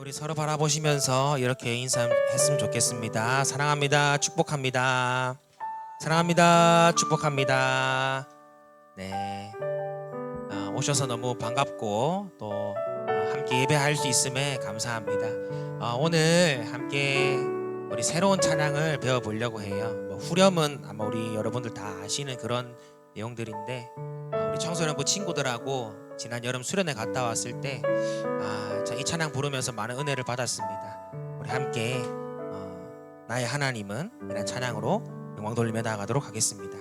우리 서로 바라보시면서 이렇게 인사했으면 좋겠습니다. 사랑합니다. 축복합니다. 사랑합니다. 축복합니다. 네, 오셔서 너무 반갑고 또 함께 예배할 수 있음에 감사합니다. 오늘 함께 우리 새로운 찬양을 배워보려고 해요. 후렴은 아마 우리 여러분들 다 아시는 그런 내용들인데 우리 청소년부 친구들하고 지난 여름 수련회 갔다 왔을 때 이 찬양 부르면서 많은 은혜를 받았습니다. 우리 함께 나의 하나님은 이런 찬양으로 영광 돌리며 나아가도록 하겠습니다.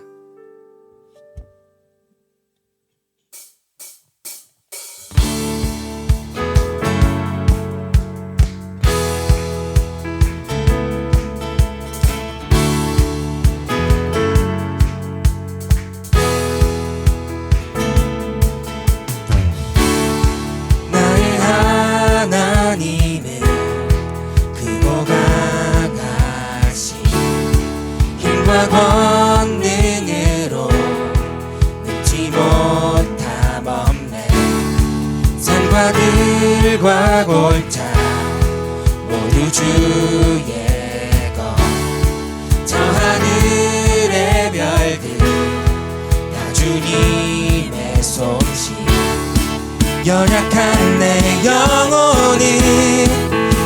권능으로 늙지 못함 없네. 산과 들과 골짜 모두 주의 것. 저 하늘의 별들 다 주님의 솜씨. 연약한 내 영혼은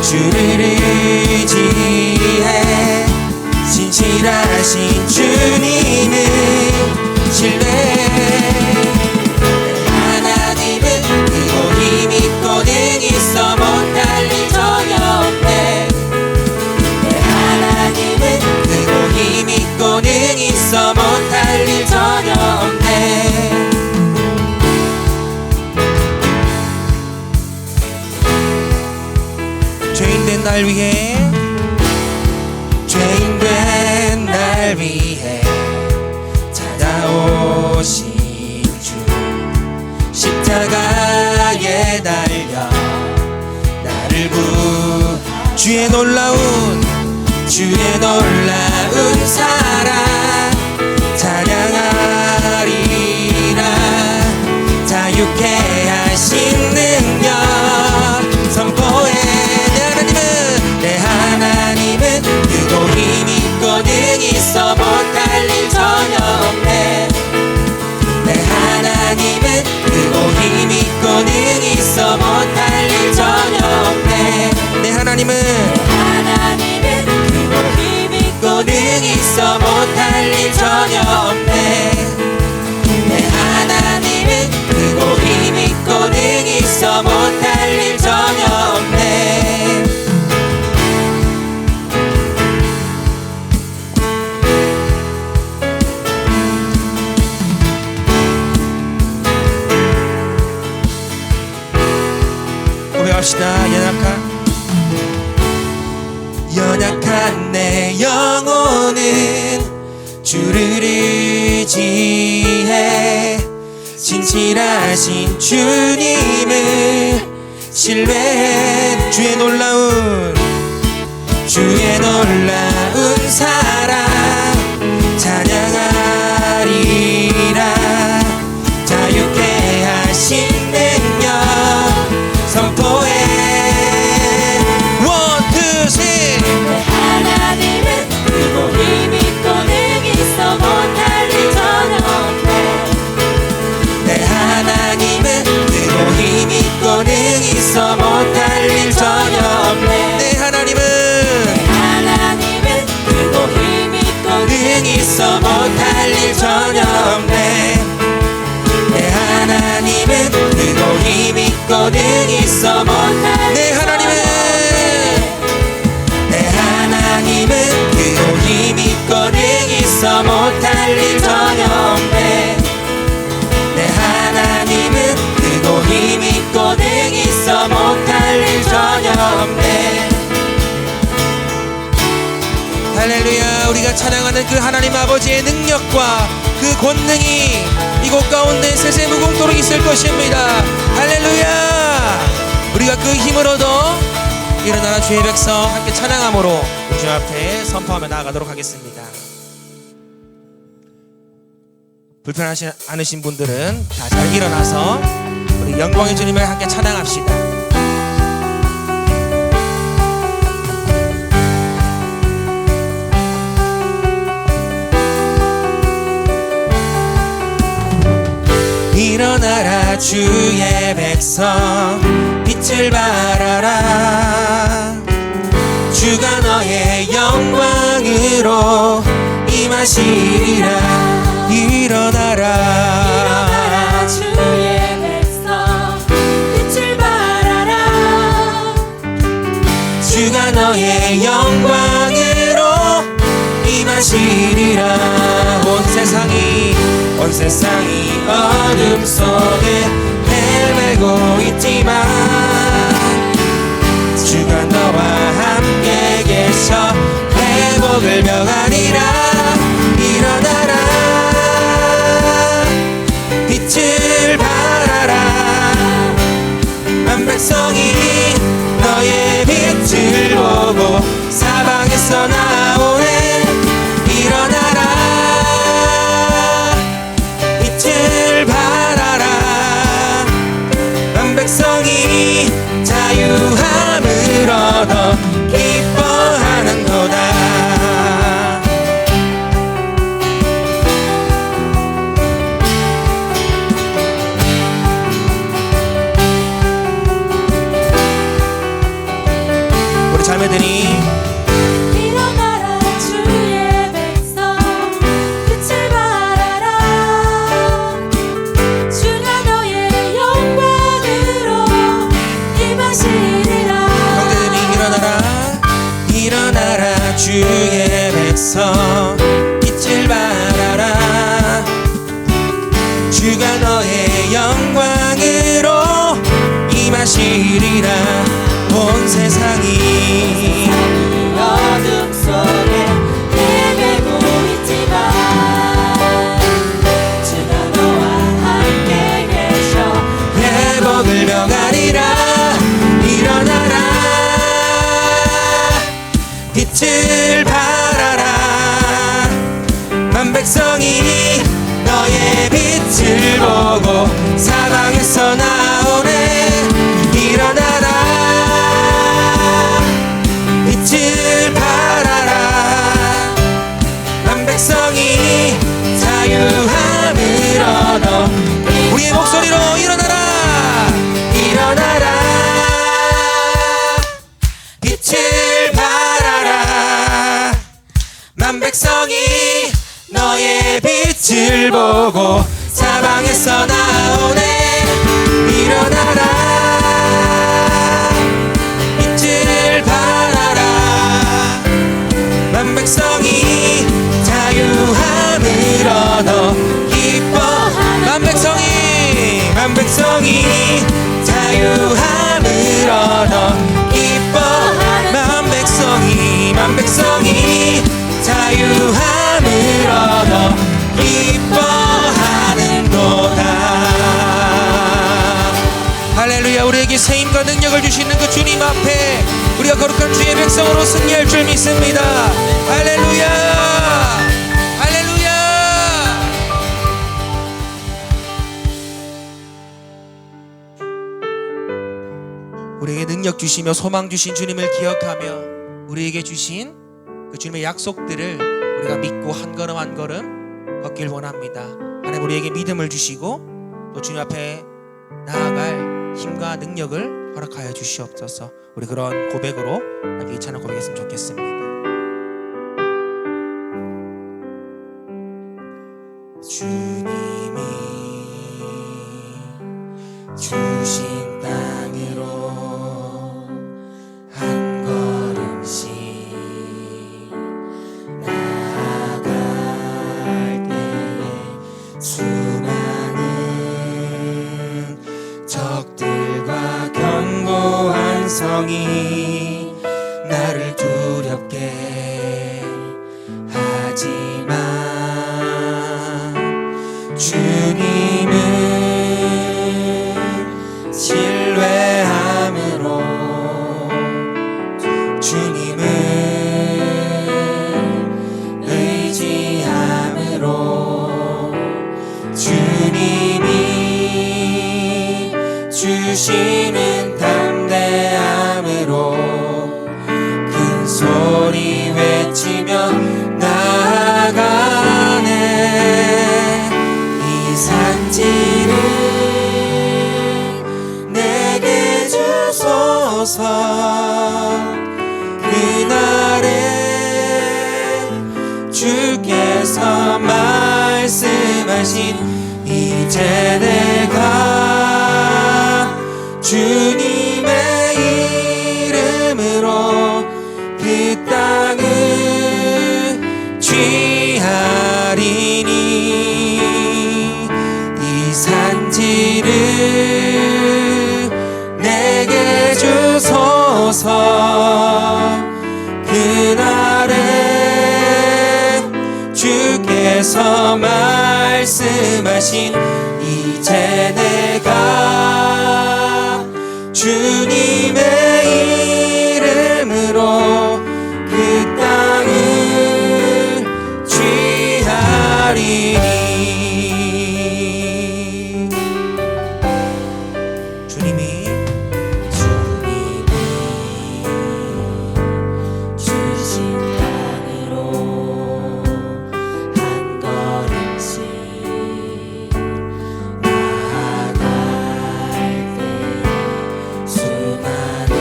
주를 의지해. 진실하신 주님을 신뢰해. 하나님은 크고 힘있고 능히 있어 못할 일 전혀 없네. 하나님은 크고 힘있고 능히 있어 못할 일 전혀 없네. 죄인된 날 위해 죄인된 날 위해 찾아오신 주. 십자가에 달려 나를 주의 놀라운 사랑 찬양하리라. 자유케 하신 능력 선포해. 내 하나님은 크고 힘있고 능히 있어 못할 일 전혀 없네. 내 하나님은 크고 힘있고 능히 있어 못할 일 전혀 없네. 내 하나님은 크고 힘있고 능히 있어 못할 일 전혀 없네. 내 하나님은 크고 힘있고 능히 있어 못할 일 전혀 없네. 고백합시다. 연약한 내 영혼은 주를 의지해. 진실하신 주님을 신뢰해. 주의 놀라운 사랑 찬양하리라. 자유케 하신 능력 선포해. One, two, three. 내 하나님은 크고 힘있고 능히 있어 못할 일 전혀 없네. 내 하나님은 크고 힘있고 능히 있어 못할 일 전혀 없네. 내 하나님은 크고 힘있고 능히 있어 못할 일 전혀 없네. 내 하나님은 크고 힘있고 능히 있어 못할 내 하나님은 크고 힘있고 능히 있어 못할 일 전혀 없네. 내 하나님은 크고 힘있고 능히 있어 못할 일 전혀 없네. 할렐루야. 우리가 찬양하는 그 하나님 아버지의 능력과 그 권능이 이곳 가운데 세세 무궁토록 있을 것입니다. 할렐루야. 우리가 그 힘을 얻어 일어나는 주의 백성 함께 찬양함으로 주 앞에 선포하며 나아가도록 하겠습니다. 불편하지 않으신 분들은 다 잘 일어나서 우리 영광의 주님을 함께 찬양합시다. 일어나라 주의 백성 빛을 발하라. 주가 너의 영광으로 임하시리라. 일어나라 주의 백성 빛을 발하라. 주가 너의 영광으로 임하시리라. 온 세상이 어둠 속에 헤매고 있지만 주가 너와 함께 계셔 회복을 명하리라. 일어나라 빛을 발하라. 만 백성이 너의 빛을 보고 사방에서 나오네. 일어나라 빛을 발하라. 만 백성이 자유함을 얻어 기뻐하는도다. 우리 자매들이 일어나라 주의 백성 빛을 발하라. 주가 너의 영광으로 임하시리라. 형제들이 일어나라 주의 백성 빛을 발하라. 주가 너의 영광으로 임하시리라. 온 세상이 어둠 속에 헤매고 있지만 주가 너와 함께 계셔 회복을 명하리라. 일어나라 빛을 발하라. 만 백성이 너의 빛을 보고 사방에서 나오네. 일어나라 빛을 발하라. 만 백성이 자유함을 얻어 우리의 목소리로 일어나라 빛을 발하라. 만 백성이 너의 빛을 보고 사방에서 나오네. 일어나라 빛을 발하라. 만 백성이 자유함을 얻어 기뻐하는. 만 백성이 자유함을 얻어 기뻐하는. 만 백성이 자유함을 얻어 기뻐하는도다. 할렐루야. 우리에게 세임과 능력을 주시는 그 주님 앞에 우리가 거룩한 주의 백성으로 승리할 줄 믿습니다. 할렐루야. 할렐루야. 우리에게 능력 주시며 소망 주신 주님을 기억하며 우리에게 주신 그 주님의 약속들을 우리가 믿고 한 걸음 한 걸음 걷길 원합니다. 하나님 우리에게 믿음을 주시고 또 주님 앞에 나아갈 힘과 능력을 허락하여 주시옵소서. 우리 그런 고백으로 함께 이 찬양 고백했으면 좋겠습니다. 주님이 주신 땅으로 한 걸음씩 나아갈 때에 수많은 적들과 견고한 성이 나를 두렵게 하지만 주님은 신뢰함으로 주님은 의지함으로 주님이 주시는 담대함으로 큰 소리 외치며 나아가네. 이 산지를 주소서. 그날에 주께서 말씀하신 이제 내가 주님의 이름으로 그 땅을 취하리니 이 산지를 내게 주소서. 그날에 주께서 말씀하신 이제 내가 주님의 이름으로 그 땅을 취하리니 주님이 주신 땅으로 한 걸음씩 나아갈 때 수많은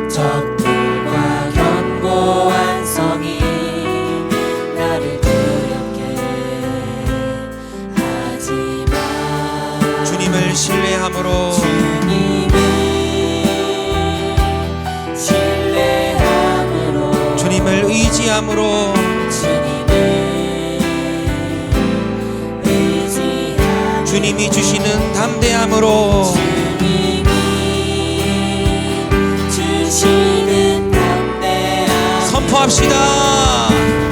적들과 견고한 성이 나를 두렵게 하지만 주님을 신뢰함으로 주님을 신뢰함으로 주님을 의지함으로 주님을 의지함으로 주님이 주시는 담대함으로 주님이 주시는 담대함 선포합시다.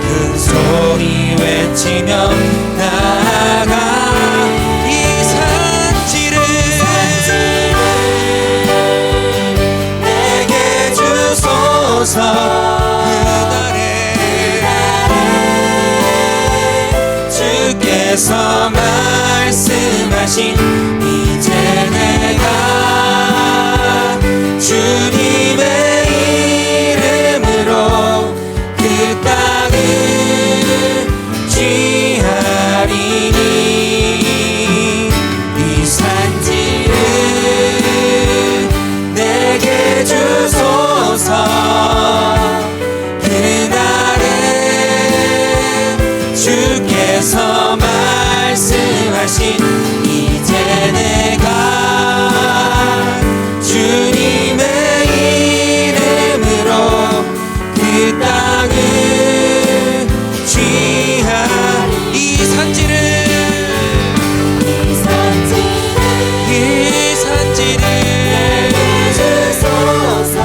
큰 소리 외치며 나아가 이 산지를 내게 주소서. 그날에 주께서 말씀하신 이제 내가 주님의 이름으로 그 땅을 취하리니 이 산지를 내게 주소서. 그날에 주께서 말씀하신 이제 내가 주님의 이름으로 그 땅을 취하리 이 산지를 이 산지를 주소서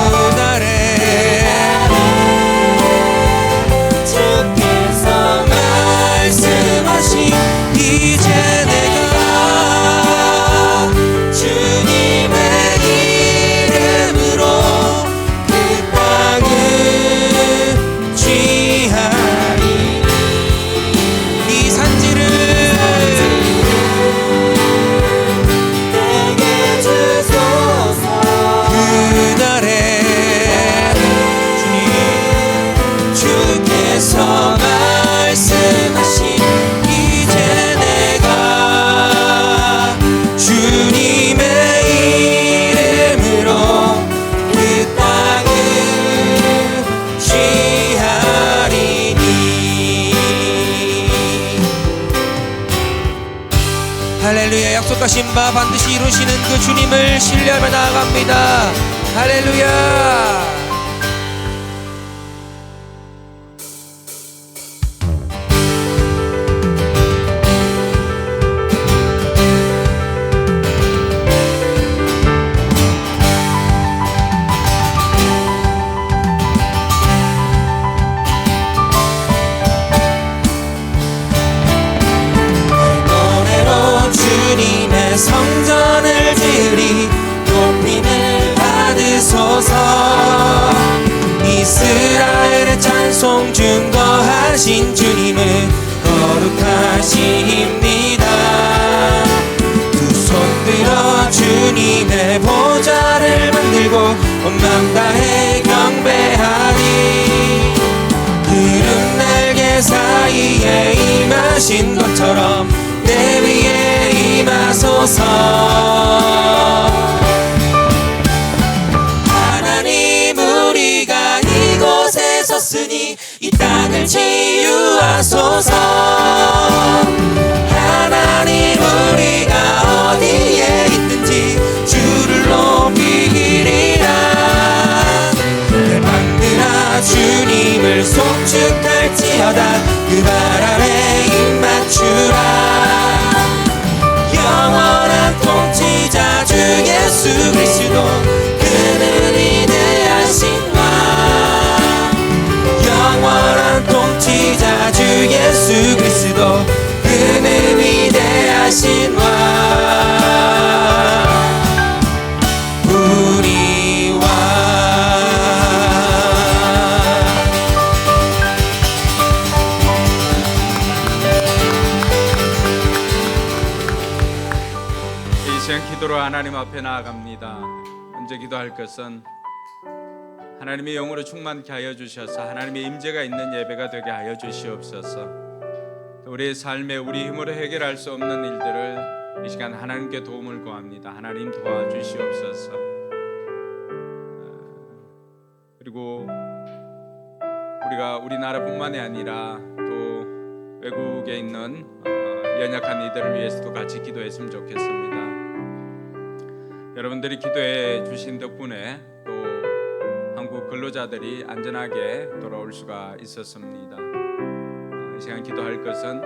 그날에 주께서 말씀하신 이제 내가 주님의 이름으로 그 땅을 취하리 이 산지를 내게 주소서 그날에 주께서 말씀하신 이제 내가 주님의 이름으로 그 땅을 취하리니 할렐루야. 약속하신 바 반드시 이루시는 그 주님을 신뢰하며 나아갑니다. 할렐루야. 노래로 주님의 성전을 드리 높임을 받으소서. 이스라엘의 찬송 증거하신 주님은 거룩하십니다. 두 손 들어 주님의 보좌를 만들고 온 맘 다해 경배하리. 구름 날개 사이에 임하신 것처럼 내 위에 임하소서. 시간 기도로 하나님 앞에 나아갑니다. 먼저 기도할 것은 하나님의 영으로 충만케 하여 주셔서 하나님의 임재가 있는 예배가 되게 하여 주시옵소서. 우리의 삶에 우리 힘으로 해결할 수 없는 일들을 이 시간 하나님께 도움을 구합니다. 하나님 도와주시옵소서. 그리고 우리가 우리나라뿐만이 아니라 또 외국에 있는 연약한 이들을 위해서도 같이 기도했으면 좋겠습니다. 여러분들이 기도해 주신 덕분에 또 한국 근로자들이 안전하게 돌아올 수가 있었습니다. 이 시간 기도할 것은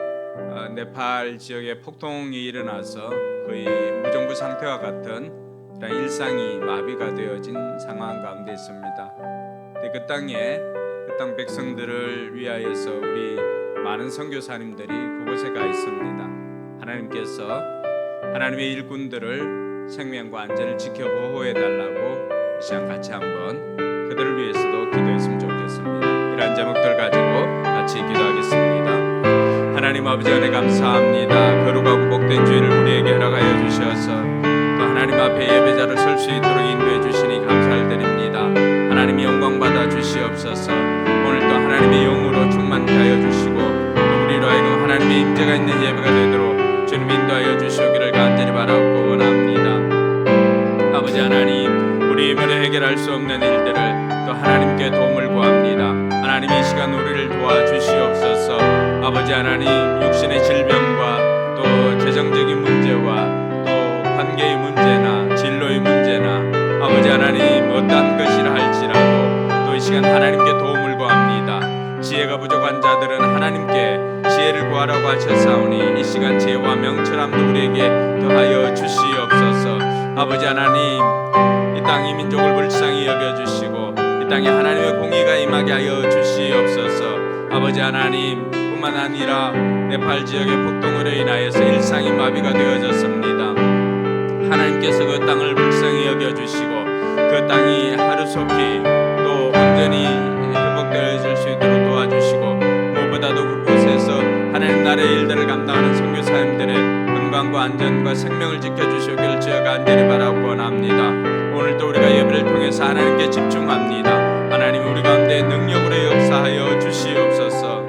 네팔 지역에 폭동이 일어나서 거의 무정부 상태와 같은 이런 일상이 마비가 되어진 상황 가운데 있습니다. 그 땅에 그 땅 백성들을 위하여서 우리 많은 선교사님들이 그곳에 가 있습니다. 하나님께서 하나님의 일꾼들을 생명과 안전을 지켜 보호해 달라고 이 시간 같이 한번 그들을 위해서도 기도했으면 좋겠습니다. 이러한 제목들 가지고 같이 기도하겠습니다. 하나님 아버지 은혜 감사합니다. 거룩하고 복된 주일을 우리에게 허락하여 주셔서 또 하나님 앞에 예배자로 설 수 있도록 인도해 주시니 감사를 드립니다. 하나님이 영광 받아 주시옵소서. 오늘 또 하나님의 영으로 충만케 하여 주시고 또 우리로 하여금 하나님의 임재가 있는 예배가 되도록 주님 인도하여 주시기를 간절히 바라고 원합니다. 아버지 하나님, 우리 힘으로 해결할 수 없는 일들을 또 하나님께 도움을 구합니다. 하나님 이 시간 우리를 도와주시옵소서. 아버지 하나님, 육신의 질병과 또 재정적인 문제와 또 관계의 문제나 진로의 문제나 아버지 하나님 어떠한 것이라 할지라도 또 이 시간 하나님께 도움을 구합니다. 지혜가 부족한 자들은 하나님께 지혜를 구하라고 하셨사오니 이 시간 지혜와 명철함도 우리에게 더하여 주시옵소서. 아버지 하나님, 이 땅 이 민족을 불쌍히 여겨주시고 이 땅에 하나님의 공의가 임하게 하여 주시옵소서. 아버지 하나님 뿐만 아니라 네팔 지역의 폭동으로 인하여서 일상이 마비가 되어졌습니다. 하나님께서 그 땅을 불쌍히 여겨주시고 그 땅이 하루속히 또 온전히 회복되어질 수 있도록 도와주시고 무엇보다도 그곳에서 하나님 나라의 일들을 감당하는 선교사님들의 건강과 안전과 생명을 지켜주시기를 주여 간절히 바라고 원합니다. 오늘도 우리가 예배를 통해서 하나님께 집중합니다. 하나님 우리 가운데 능력으로 역사하여 주시옵소서.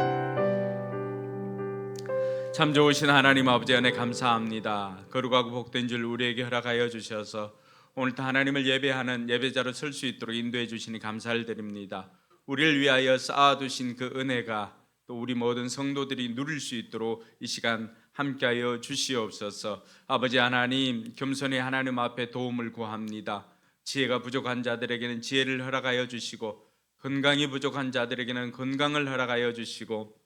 참 좋으신 하나님 아버지 은혜 감사합니다. 거룩하고 복된 줄 우리에게 허락하여 주셔서 오늘도 하나님을 예배하는 예배자로 설 수 있도록 인도해 주시니 감사를 드립니다. 우리를 위하여 쌓아두신 그 은혜가 또 우리 모든 성도들이 누릴 수 있도록 이 시간 함께하여 주시옵소서. 아버지 하나님, 겸손히 하나님 앞에 도움을 구합니다. 지혜가 부족한 자들에게는 지혜를 허락하여 주시고 건강이 부족한 자들에게는 건강을 허락하여 주시고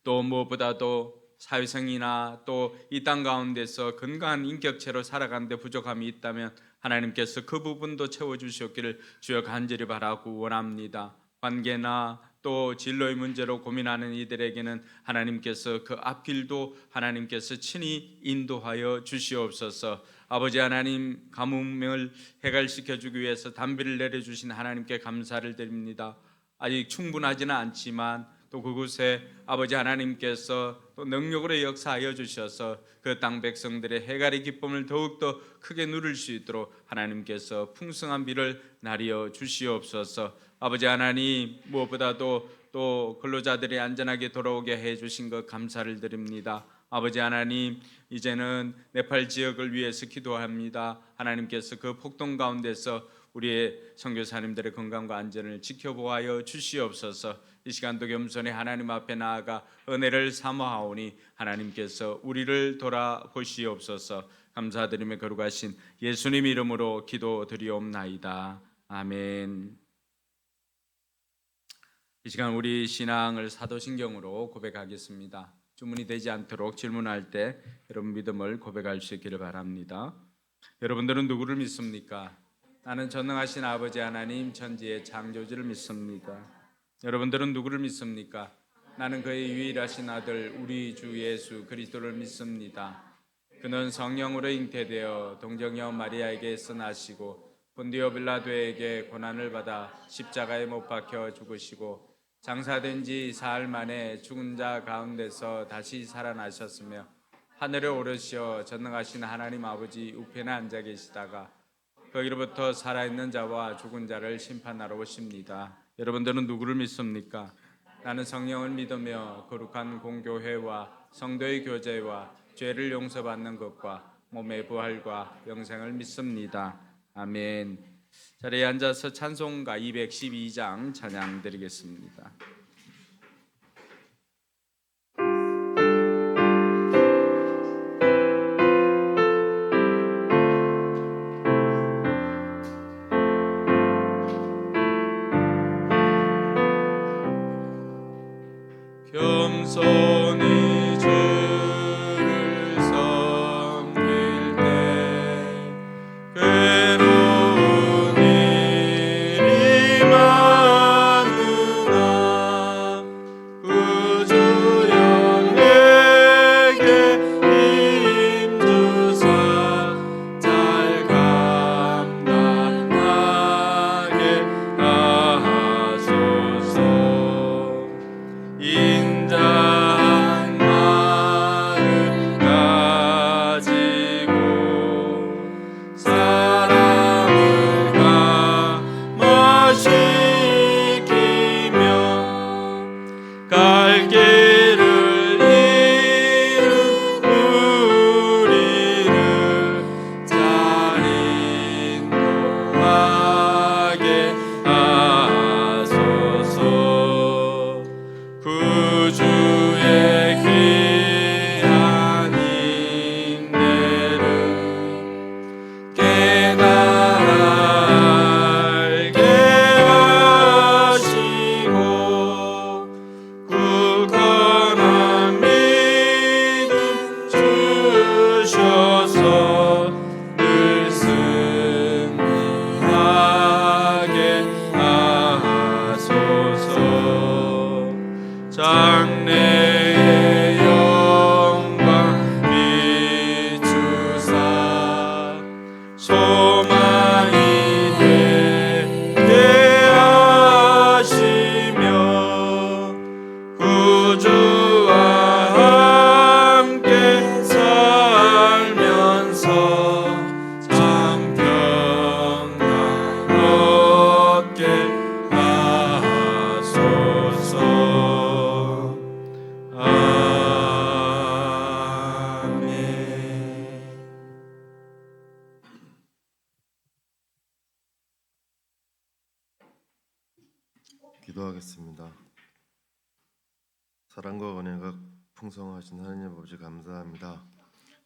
또 무엇보다도 사회성이나 또 이 땅 가운데서 건강한 인격체로 살아가는데 부족함이 있다면 하나님께서 그 부분도 채워주셨기를 주여 간절히 바라고 원합니다. 관계나 또 진로의 문제로 고민하는 이들에게는 하나님께서 그 앞길도 하나님께서 친히 인도하여 주시옵소서. 아버지 하나님, 가뭄을 해결시켜주기 위해서 단비를 내려주신 하나님께 감사를 드립니다. 아직 충분하지는 않지만 또 그곳에 아버지 하나님께서 또 능력으로 역사하여 주셔서 그 땅 백성들의 해갈의 기쁨을 더욱더 크게 누릴 수 있도록 하나님께서 풍성한 비를 나리어 주시옵소서. 아버지 하나님, 무엇보다도 또 근로자들이 안전하게 돌아오게 해 주신 것 감사를 드립니다. 아버지 하나님, 이제는 네팔 지역을 위해서 기도합니다. 하나님께서 그 폭동 가운데서 우리의 선교사님들의 건강과 안전을 지켜보아여 주시옵소서. 이 시간도 겸손히 하나님 앞에 나아가 은혜를 사모하오니 하나님께서 우리를 돌아보시옵소서. 감사드리며 거룩하신 예수님 이름으로 기도드리옵나이다. 아멘. 이 시간 우리 신앙을 사도신경으로 고백하겠습니다. 주문이 되지 않도록 질문할 때 여러분 믿음을 고백할 수 있기를 바랍니다. 여러분들은 누구를 믿습니까? 나는 전능하신 아버지 하나님 천지의 창조주를 믿습니다. 여러분들은 누구를 믿습니까? 나는 그의 유일하신 아들 우리 주 예수 그리스도를 믿습니다. 그는 성령으로 잉태되어 동정녀 마리아에게서 나시고 본디오 빌라도에게 고난을 받아 십자가에 못 박혀 죽으시고 장사된 지 사흘 만에 죽은 자 가운데서 다시 살아나셨으며 하늘에 오르시어 전능하신 하나님 아버지 우편에 앉아 계시다가 거기로부터 살아있는 자와 죽은 자를 심판하러 오십니다. 여러분들은 누구를 믿습니까? 나는 성령을 믿으며 거룩한 공교회와 성도의 교제와 죄를 용서받는 것과 몸의 부활과 영생을 믿습니다. 아멘. 자리에 앉아서 찬송가 212장 찬양 드리겠습니다. 겸손히 주를 섬길 때 괴로운 일이 많으나 구주여 내게 힘주사 잘 감당하게 하소서. 인자한 마음 가지고 사랑을 감화시키며 갈 길을 잃은 우리를 잘 인도하게 하소서. 구주의 귀한 인내를 깨달아 알게 하시고 굳건한 믿음 주셔서 늘 승리하게 하소서. 장래의 영광 비추사 소망이 되게 하시며 구주와 함께 살면서 참 평강 얻게 하소서. 아멘. 기도하겠습니다. 사랑과 은혜가 풍성하신 하나님 아버지 감사합니다.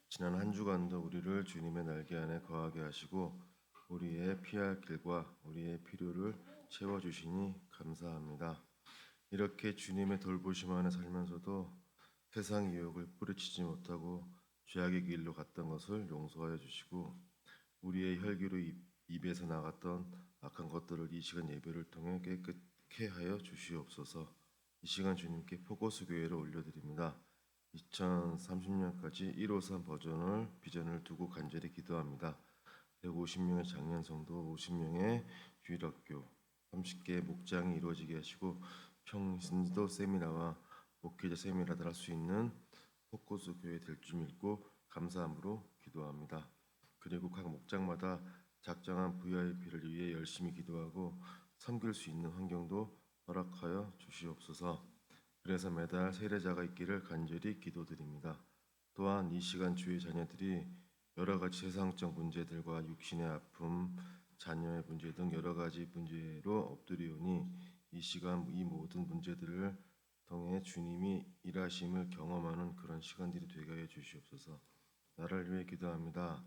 지난 한 주간도 우리를 주님의 날개 안에 거하게 하시고 우리의 피할 길과 우리의 필요를 채워주시니 감사합니다. 이렇게 주님의 돌보심 안에 살면서도 세상 유혹을 뿌리치지 못하고 죄악의 길로 갔던 것을 용서하여 주시고 우리의 혈기로 입에서 나갔던 악한 것들을 이 시간 예배를 통해 깨끗게 하여 주시옵소서. 이 시간 주님께 포커스 교회를 올려드립니다. 2030년까지 153 버전을 비전을 두고 간절히 기도합니다. 150명의 장년 성도, 50명의 주일학교, 30개의 목장이 이루어지게 하시고 평신도 세미나와 목회자 세미나를 할 수 있는 포커스 교회 될 줄 믿고 감사함으로 기도합니다. 그리고 각 목장마다 작정한 VIP를 위해 열심히 기도하고 섬길 수 있는 환경도 허락하여 주시옵소서. 그래서 매달 세례자가 있기를 간절히 기도드립니다. 또한 이 시간 주의 자녀들이 여러 가지 세상적 문제들과 육신의 아픔, 자녀의 문제 등 여러 가지 문제로 엎드리오니 이 시간 이 모든 문제들을 통해 주님이 일하심을 경험하는 그런 시간들이 되게 하여 주시옵소서. 나를 위해 기도합니다.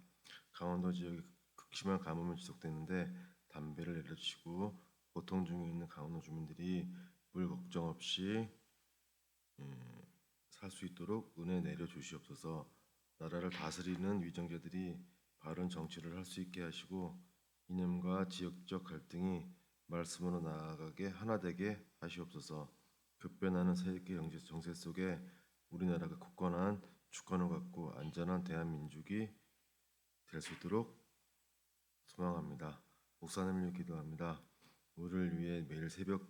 강원도 지역에 극심한 가뭄이 지속되는데 담배를 내려주시고 고통 중에 있는 강원도 주민들이 물 걱정 없이 살 수 있도록 은혜 내려 주시옵소서. 나라를 다스리는 위정자들이 바른 정치를 할 수 있게 하시고 이념과 지역적 갈등이 말씀으로 나아가게 하나 되게 하시옵소서. 급변하는 세계 경제 정세 속에 우리나라가 굳건한 주권을 갖고 안전한 대한민국이 될 수 있도록 소망합니다. 목사님을 위해 기도합니다. 우리를 위해 매일 새벽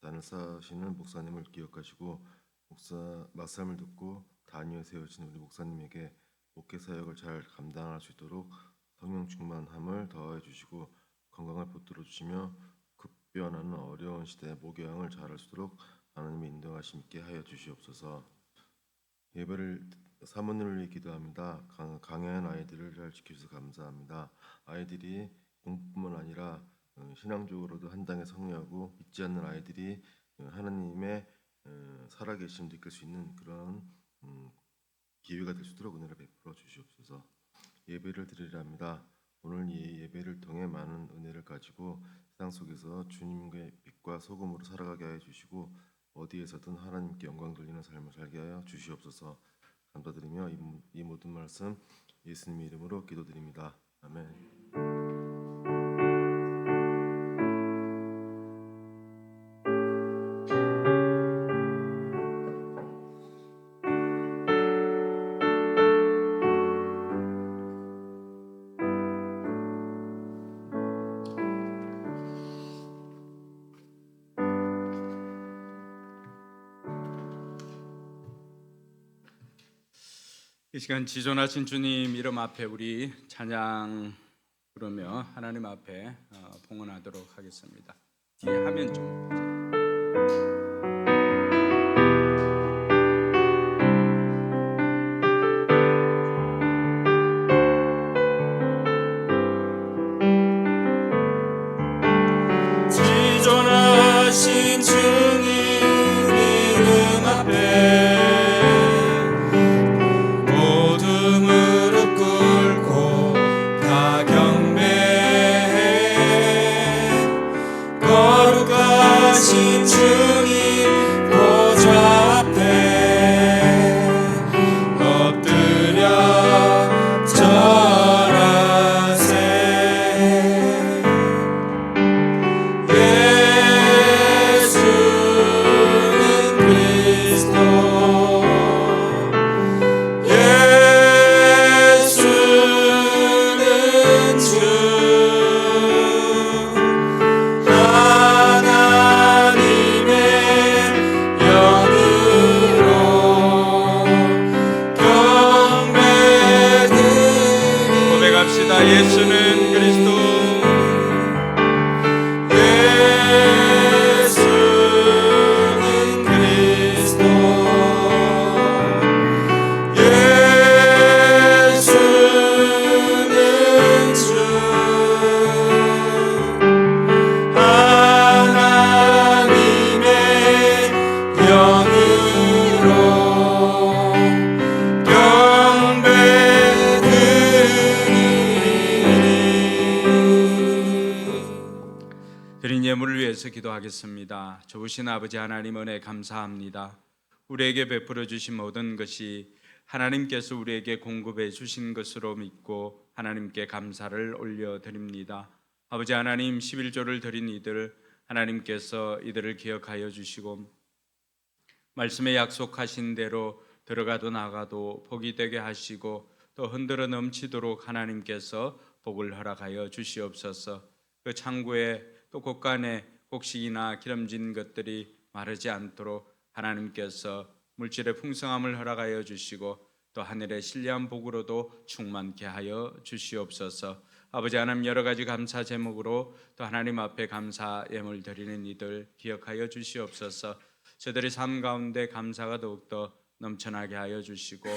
단을 쌓으시는 목사님을 기억하시고 목사 말씀을 듣고 단위에 세워진 우리 목사님에게 목회 사역을 잘 감당할 수 있도록 성령 충만함을 더해 주시고 건강을 붙들어 주시며 급변하는 어려운 시대에 목양을 잘할 수 있도록 하나님의 인도하심 있게 하여 주시옵소서. 예배를 사모님을 위해 기도합니다. 강한 아이들을 잘 지켜주셔서 감사합니다. 아이들이 공부뿐만 아니라 신앙적으로도 한 단계 성리하고 믿지 않는 아이들이 하나님의 살아계심을 느낄 수 있는 그런 기회가 될 수 있도록 은혜를 베풀어 주시옵소서. 예배를 드리려 합니다. 오늘 이 예배를 통해 많은 은혜를 가지고 세상 속에서 주님의 빛과 소금으로 살아가게 하여 주시고 어디에서든 하나님께 영광 돌리는 삶을 살게 하여 주시옵소서. 감사드리며 이 모든 말씀 예수님의 이름으로 기도드립니다. 아멘. 이 시간 지존하신 주님 이름 앞에 우리 찬양 부르며 하나님 앞에 봉헌하도록 하겠습니다. 뒤에 화면 좀 지존하신 주님 이름 앞에 모두 무릎 꿇고 다 경배해. 거룩하신 주님 보좌 앞에 엎드려 절하세. 예수는 그리스도, 예수는 주, 하나님의 영으로 경배드리니. 고백합시다. 예수는 그리스도, 예수는 그리스도, 예수는 주, 하나님의 영으로 경배드리니. 드린 예물을 위해서 기도하겠습니다. 좋으신 아버지 하나님 은혜 감사합니다. 우리에게 베풀어 주신 모든 것이 하나님께서 우리에게 공급해 주신 것으로 믿고 하나님께 감사를 올려드립니다. 아버지 하나님 11조를 드린 이들 하나님께서 이들을 기억하여 주시고 말씀에 약속하신 대로 들어가도 나가도 복이 되게 하시고 또 흔들어 넘치도록 하나님께서 복을 허락하여 주시옵소서. 그 창고에 또 곳간에 곡식이나 기름진 것들이 마르지 않도록 하나님께서 물질의 풍성함을 허락하여 주시고 또 하늘의 신뢰한 복으로도 충만케 하여 주시옵소서. 아버지 하나님 여러 가지 감사 제목으로 또 하나님 앞에 감사 예물 드리는 이들 기억하여 주시옵소서. 저들의 삶 가운데 감사가 더욱더 넘쳐나게 하여 주시고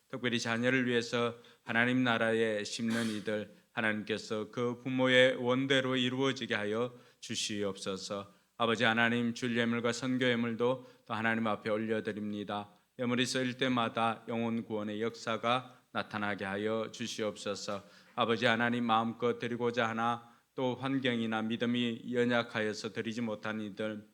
특별히 자녀를 위해서 하나님 나라에 심는 이들 하나님께서 그 부모의 원대로 이루어지게 하여 주시옵소서. 아버지 하나님 줄 예물과 선교 예물도 또 하나님 앞에 올려드립니다. 예물이 쏠 때마다 영혼 구원의 역사가 나타나게 하여 주시옵소서. 아버지 하나님 마음껏 드리고자 하나 또 환경이나 믿음이 연약하여서 드리지 못한 이들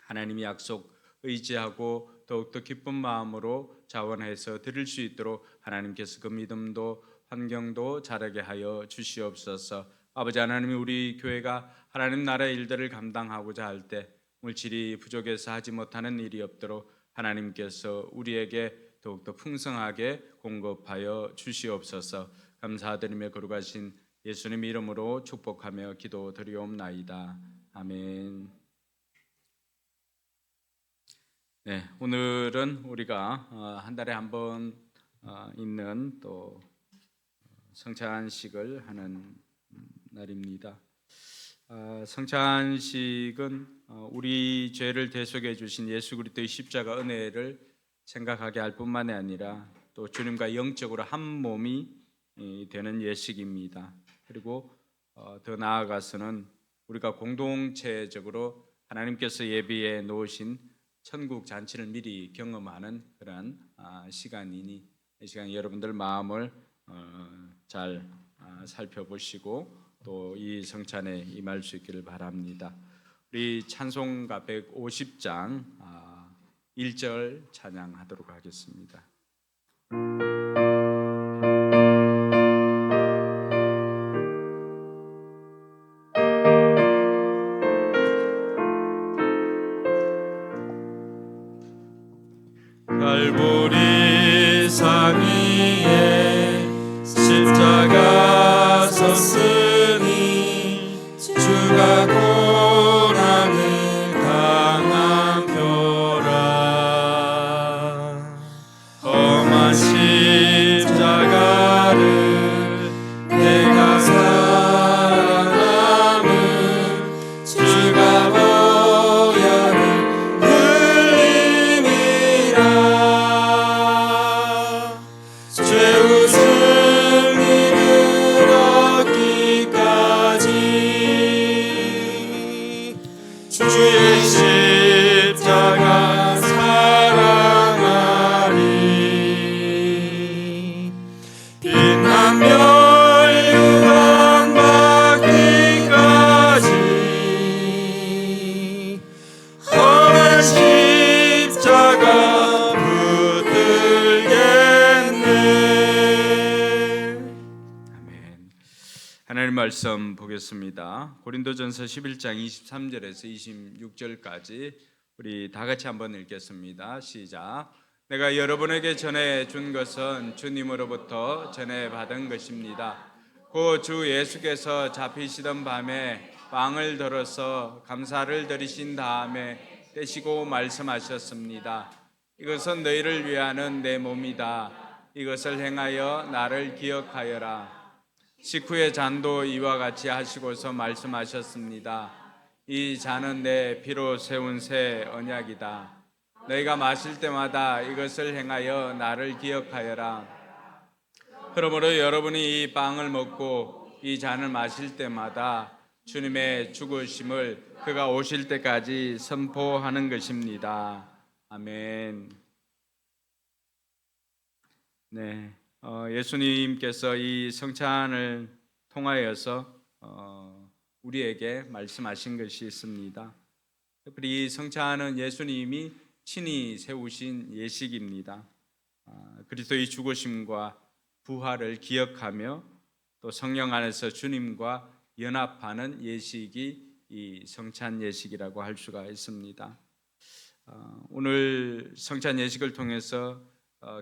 하나님의 약속 의지하고 더욱더 기쁜 마음으로 자원해서 드릴 수 있도록 하나님께서 그 믿음도 환경도 자라게 하여 주시옵소서. 아버지 하나님 우리 교회가 하나님 나라의 일들을 감당하고자 할 때 물질이 부족해서 하지 못하는 일이 없도록 하나님께서 우리에게 더욱더 풍성하게 공급하여 주시옵소서. 감사드리며 거룩하신 예수님 이름으로 축복하며 기도드리옵나이다. 아멘. 네, 오늘은 우리가 한 달에 한 번 있는 또 성찬식을 하는 날입니다. 성찬식은 우리 죄를 대속해 주신 예수 그리스도의 십자가 은혜를 생각하게 할 뿐만이 아니라 또 주님과 영적으로 한 몸이 되는 예식입니다. 그리고 더 나아가서는 우리가 공동체적으로 하나님께서 예비해 놓으신 천국 잔치를 미리 경험하는 그러한 시간이니 이 시간 여러분들 마음을 잘 살펴보시고 또 이 성찬에 임할 수 있기를 바랍니다. 우리 찬송가 150장 1절 찬양하도록 하겠습니다. 갈보리 산 위에 십자가 섰으니 주가 고난을 당한 표라. 험한 십자가를 내가 사랑함은 주가 보혈을 흘림이라. 죄우 승리를 얻기까지 주의 십자가 사랑하리. 빛나며 유한 받기까지 험한 십자가 붙들겠네. 아멘. 하나님 말씀 보겠습니다. 고린도전서 11장 23절에서 26절까지 우리 다 같이 한번 읽겠습니다. 시작. 내가 여러분에게 전해 준 것은 주님으로부터 전해 받은 것입니다. 곧 주 예수께서 잡히시던 밤에 빵을 들어서 감사를 드리신 다음에 떼시고 말씀하셨습니다. 이것은 너희를 위하는 내 몸이다. 이것을 행하여 나를 기억하여라. 식후의 잔도 이와 같이 하시고서 말씀하셨습니다. 이 잔은 내 피로 세운 새 언약이다. 너희가 마실 때마다 이것을 행하여 나를 기억하여라. 그러므로 여러분이 이 빵을 먹고 이 잔을 마실 때마다 주님의 죽으심을 그가 오실 때까지 선포하는 것입니다. 아멘. 네, 예수님께서 이 성찬을 통하여서 우리에게 말씀하신 것이 있습니다. 특별히 이 성찬은 예수님이 친히 세우신 예식입니다. 그리스도의 죽으심과 부활을 기억하며 또 성령 안에서 주님과 연합하는 예식이 이 성찬 예식이라고 할 수가 있습니다. 오늘 성찬 예식을 통해서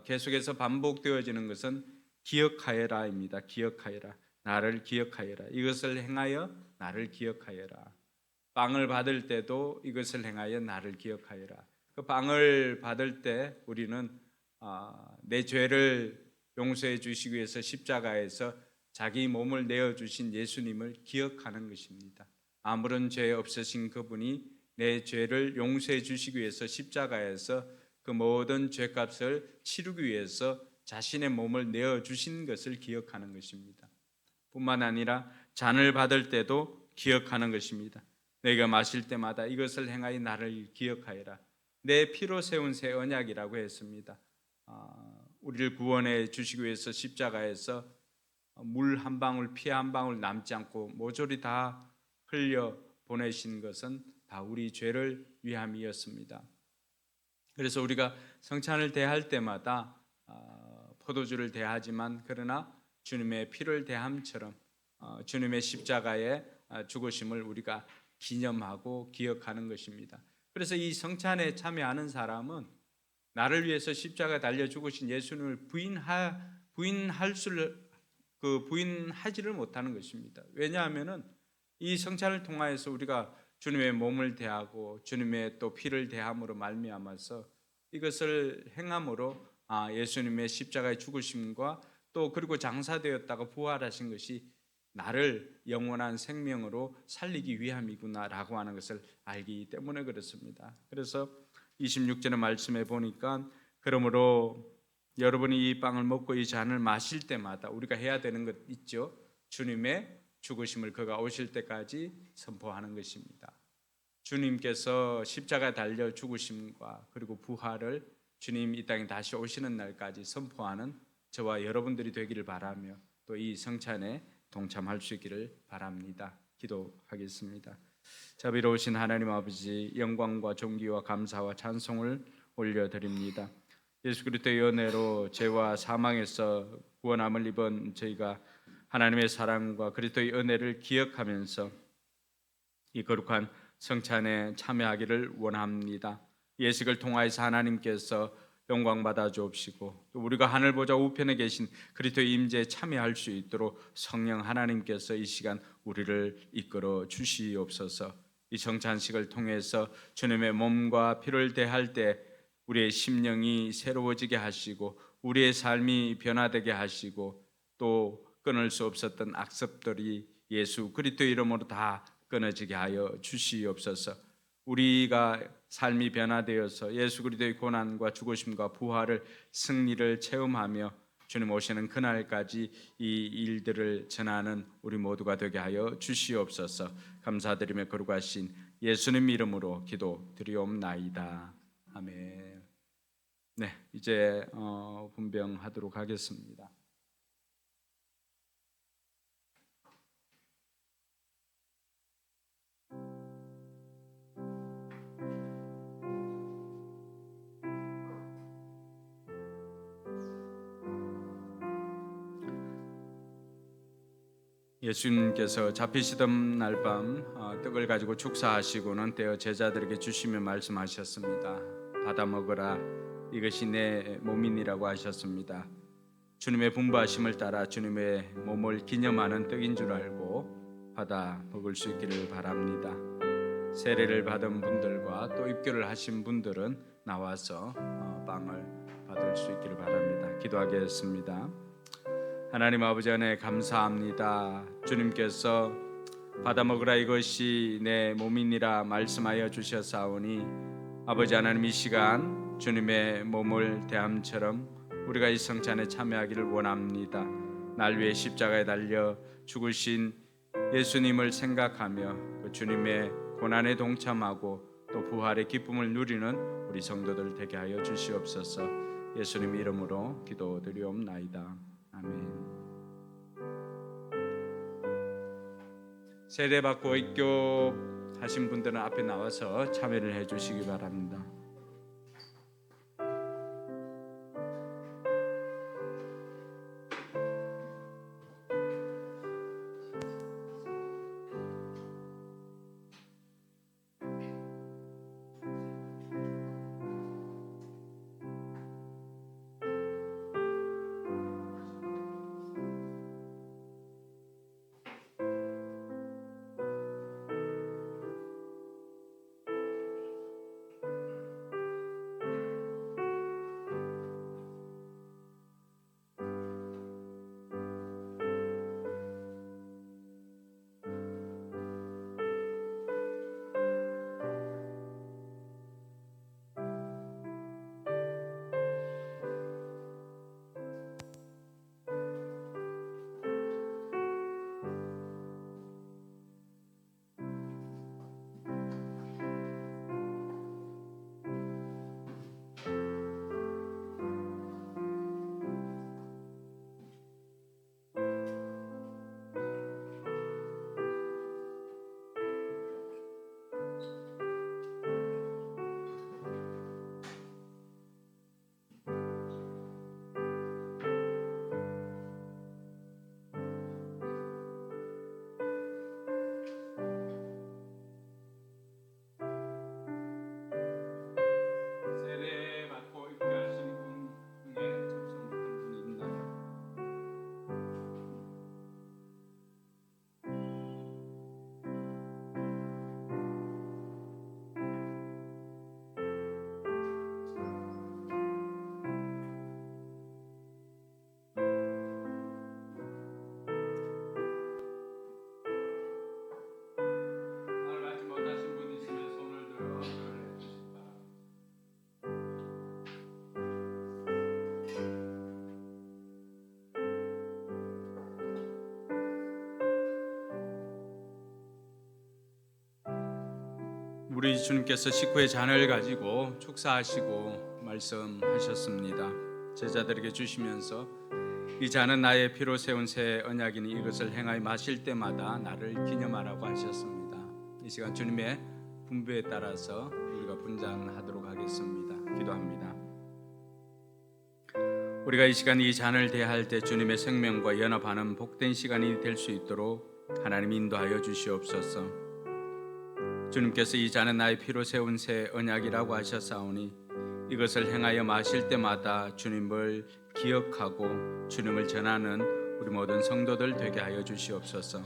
계속해서 반복되어지는 것은 기억하여라입니다. 기억하여라. 나를 기억하여라. 이것을 행하여 나를 기억하여라. 빵을 받을 때도 이것을 행하여 나를 기억하여라. 그 빵을 받을 때 우리는 내 죄를 용서해 주시기 위해서 십자가에서 자기 몸을 내어주신 예수님을 기억하는 것입니다. 아무런 죄 없으신 그분이 내 죄를 용서해 주시기 위해서 십자가에서 그 모든 죄값을 치르기 위해서 자신의 몸을 내어주신 것을 기억하는 것입니다. 뿐만 아니라 잔을 받을 때도 기억하는 것입니다. 내가 마실 때마다 이것을 행하여 나를 기억하여라. 내 피로 세운 새 언약이라고 했습니다. 우리를 구원해 주시기 위해서 십자가에서 물 한 방울, 피 한 방울 남지 않고 모조리 다 흘려 보내신 것은 다 우리 죄를 위함이었습니다. 그래서 우리가 성찬을 대할 때마다 포도주를 대하지만 그러나 주님의 피를 대함처럼 주님의 십자가의 죽으심을 우리가 기념하고 기억하는 것입니다. 그래서 이 성찬에 참여하는 사람은 나를 위해서 십자가 달려 죽으신 예수님을 부인하지를 못하는 것입니다. 왜냐하면은 이 성찬을 통하여서 우리가 주님의 몸을 대하고 주님의 또 피를 대함으로 말미암아서 이것을 행함으로 예수님의 십자가의 죽으심과 또 그리고 장사되었다가 부활하신 것이 나를 영원한 생명으로 살리기 위함이구나라고 하는 것을 알기 때문에 그렇습니다. 그래서 26절의 말씀에 보니까 그러므로 여러분이 이 빵을 먹고 이 잔을 마실 때마다 우리가 해야 되는 것 있죠. 주님의 죽으심을 그가 오실 때까지 선포하는 것입니다. 주님께서 십자가에 달려 죽으심과 그리고 부활을 주님 이 땅에 다시 오시는 날까지 선포하는 저와 여러분들이 되기를 바라며 또 이 성찬에 동참할 수 있기를 바랍니다. 기도하겠습니다. 자비로우신 하나님 아버지, 영광과 존귀와 감사와 찬송을 올려드립니다. 예수 그리스도의 은혜로 죄와 사망에서 구원함을 입은 저희가 하나님의 사랑과 그리스도의 은혜를 기억하면서 이 거룩한 성찬에 참여하기를 원합니다. 예식을 통하여서 하나님께서 영광 받아 주옵시고 또 우리가 하늘 보좌 우편에 계신 그리스도의 임재에 참여할 수 있도록 성령 하나님께서 이 시간 우리를 이끌어 주시옵소서. 이 성찬식을 통해서 주님의 몸과 피를 대할 때 우리의 심령이 새로워지게 하시고 우리의 삶이 변화되게 하시고 또 끊을 수 없었던 악습들이 예수 그리스도의 이름으로 다 끊어지게 하여 주시옵소서. 우리가 삶이 변화되어서 예수 그리스도의 고난과 죽으심과 부활을 승리를 체험하며 주님 오시는 그날까지 이 일들을 전하는 우리 모두가 되게 하여 주시옵소서. 감사드리며 거룩하신 예수님 이름으로 기도드리옵나이다. 아멘. 네, 이제 분병하도록 하겠습니다. 예수님께서 잡히시던 날 밤 떡을 가지고 축사하시고는 떼어 제자들에게 주시며 말씀하셨습니다. 받아 먹으라, 이것이 내 몸이니라고 하셨습니다. 주님의 분부하심을 따라 주님의 몸을 기념하는 떡인 줄 알고 받아 먹을 수 있기를 바랍니다. 세례를 받은 분들과 또 입교를 하신 분들은 나와서 빵을 받을 수 있기를 바랍니다. 기도하겠습니다. 하나님 아버지 안에 감사합니다. 주님께서 받아 먹으라 이것이 내 몸이니라 말씀하여 주셨사오니 아버지 하나님 이 시간 주님의 몸을 대함처럼 우리가 이 성찬에 참여하기를 원합니다. 날 위해 십자가에 달려 죽으신 예수님을 생각하며 그 주님의 고난에 동참하고 또 부활의 기쁨을 누리는 우리 성도들 되게 하여 주시옵소서. 예수님 이름으로 기도드리옵나이다. 아멘. 세례받고 입교 하신 분들은 앞에 나와서 참여를 해주시기 바랍니다. 우리 주님께서 식후의 잔을 가지고 축사하시고 말씀하셨습니다. 제자들에게 주시면서 이 잔은 나의 피로 세운 새 언약이니 이것을 행하여 마실 때마다 나를 기념하라고 하셨습니다. 이 시간 주님의 분부에 따라서 우리가 분잔하도록 하겠습니다. 기도합니다. 우리가 이 시간 이 잔을 대할 때 주님의 생명과 연합하는 복된 시간이 될 수 있도록 하나님 인도하여 주시옵소서. 주님께서 이 잔은 나의 피로 세운 새 언약이라고 하셨사오니 이것을 행하여 마실 때마다 주님을 기억하고 주님을 전하는 우리 모든 성도들 되게 하여 주시옵소서.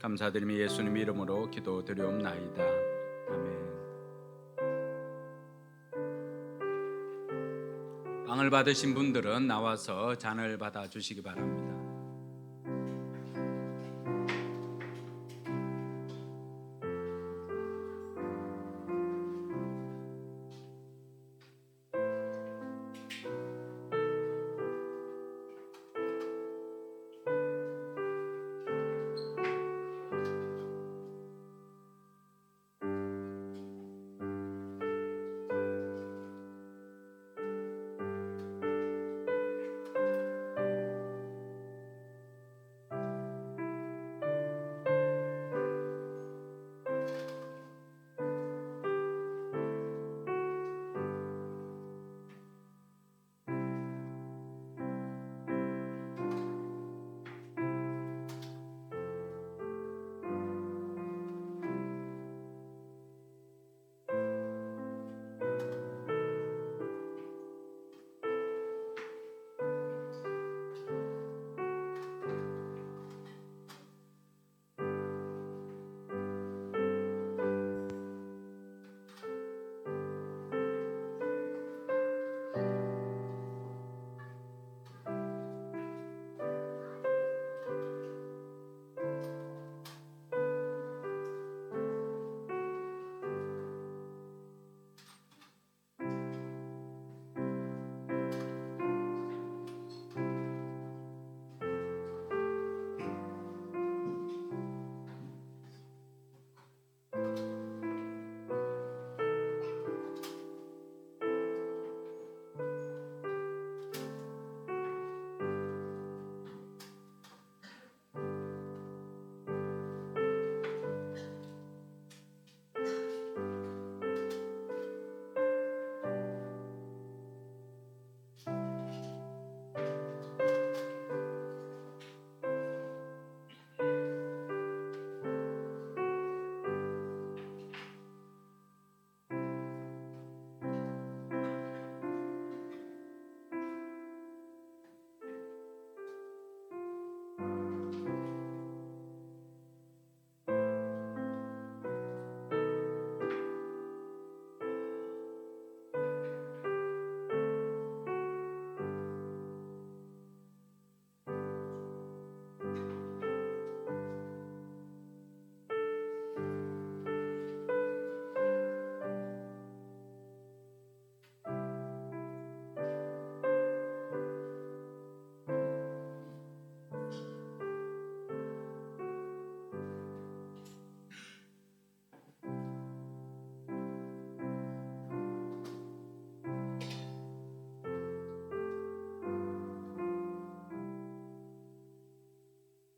감사드리며 예수님 이름으로 기도드리옵나이다. 아멘. 빵을 받으신 분들은 나와서 잔을 받아 주시기 바랍니다.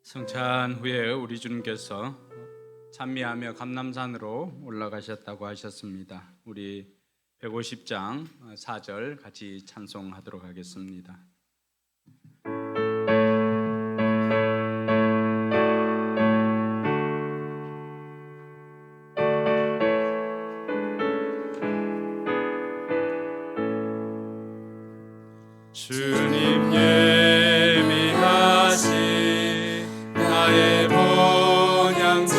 성찬 후에 우리 주님께서 찬미하며 감람산으로 올라가셨다고 하셨습니다. 우리 150장 4절 같이 찬송하도록 하겠습니다. 주님 예비하신 나의 본향집에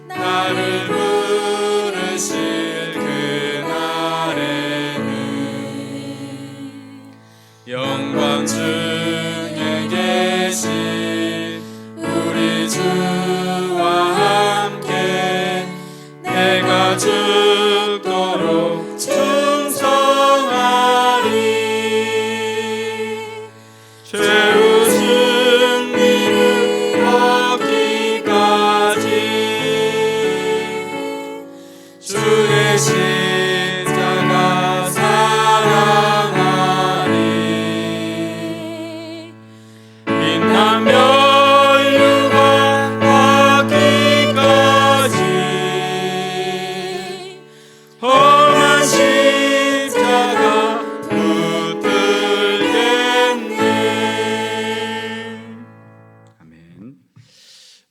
나를 부르실 그날에는 영광 중에 계신 우리 주와 함께 내가 죽도록 충성하리.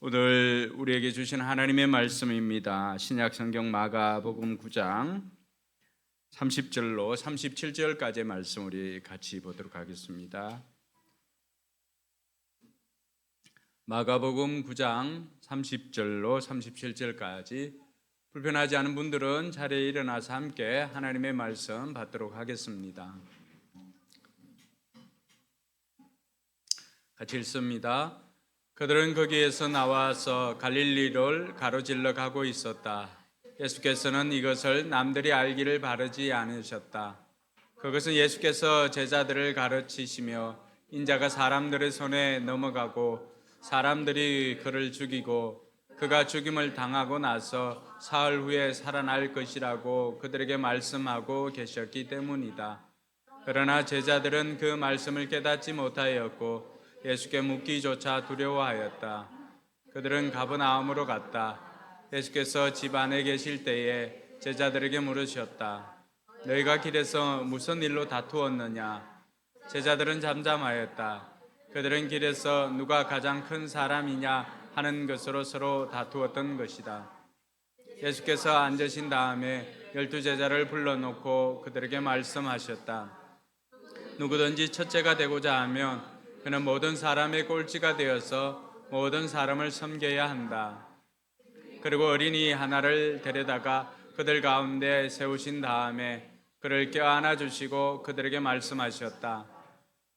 오늘 우리에게 주신 하나님의 말씀입니다. 신약 성경 마가복음 9장 30절로 37절까지의 말씀 우리 같이 보도록 하겠습니다. 마가복음 9장 30절로 37절까지 불편하지 않은 분들은 자리에 일어나서 함께 하나님의 말씀 받도록 하겠습니다. 같이 읽습니다. 그들은 거기에서 나와서 갈릴리를 가로질러 가고 있었다. 예수께서는 이것을 남들이 알기를 바라지 않으셨다. 그것은 예수께서 제자들을 가르치시며 인자가 사람들의 손에 넘어가고 사람들이 그를 죽이고 그가 죽임을 당하고 나서 사흘 후에 살아날 것이라고 그들에게 말씀하고 계셨기 때문이다. 그러나 제자들은 그 말씀을 깨닫지 못하였고 예수께 묻기조차 두려워하였다. 그들은 가버나움으로 갔다. 예수께서 집 안에 계실 때에 제자들에게 물으셨다. 너희가 길에서 무슨 일로 다투었느냐? 제자들은 잠잠하였다. 그들은 길에서 누가 가장 큰 사람이냐 하는 것으로 서로 다투었던 것이다. 예수께서 앉으신 다음에 12 제자를 불러놓고 그들에게 말씀하셨다. 누구든지 첫째가 되고자 하면 그는 모든 사람의 꼴찌가 되어서 모든 사람을 섬겨야 한다. 그리고 어린이 하나를 데려다가 그들 가운데 세우신 다음에 그를 껴안아 주시고 그들에게 말씀하셨다.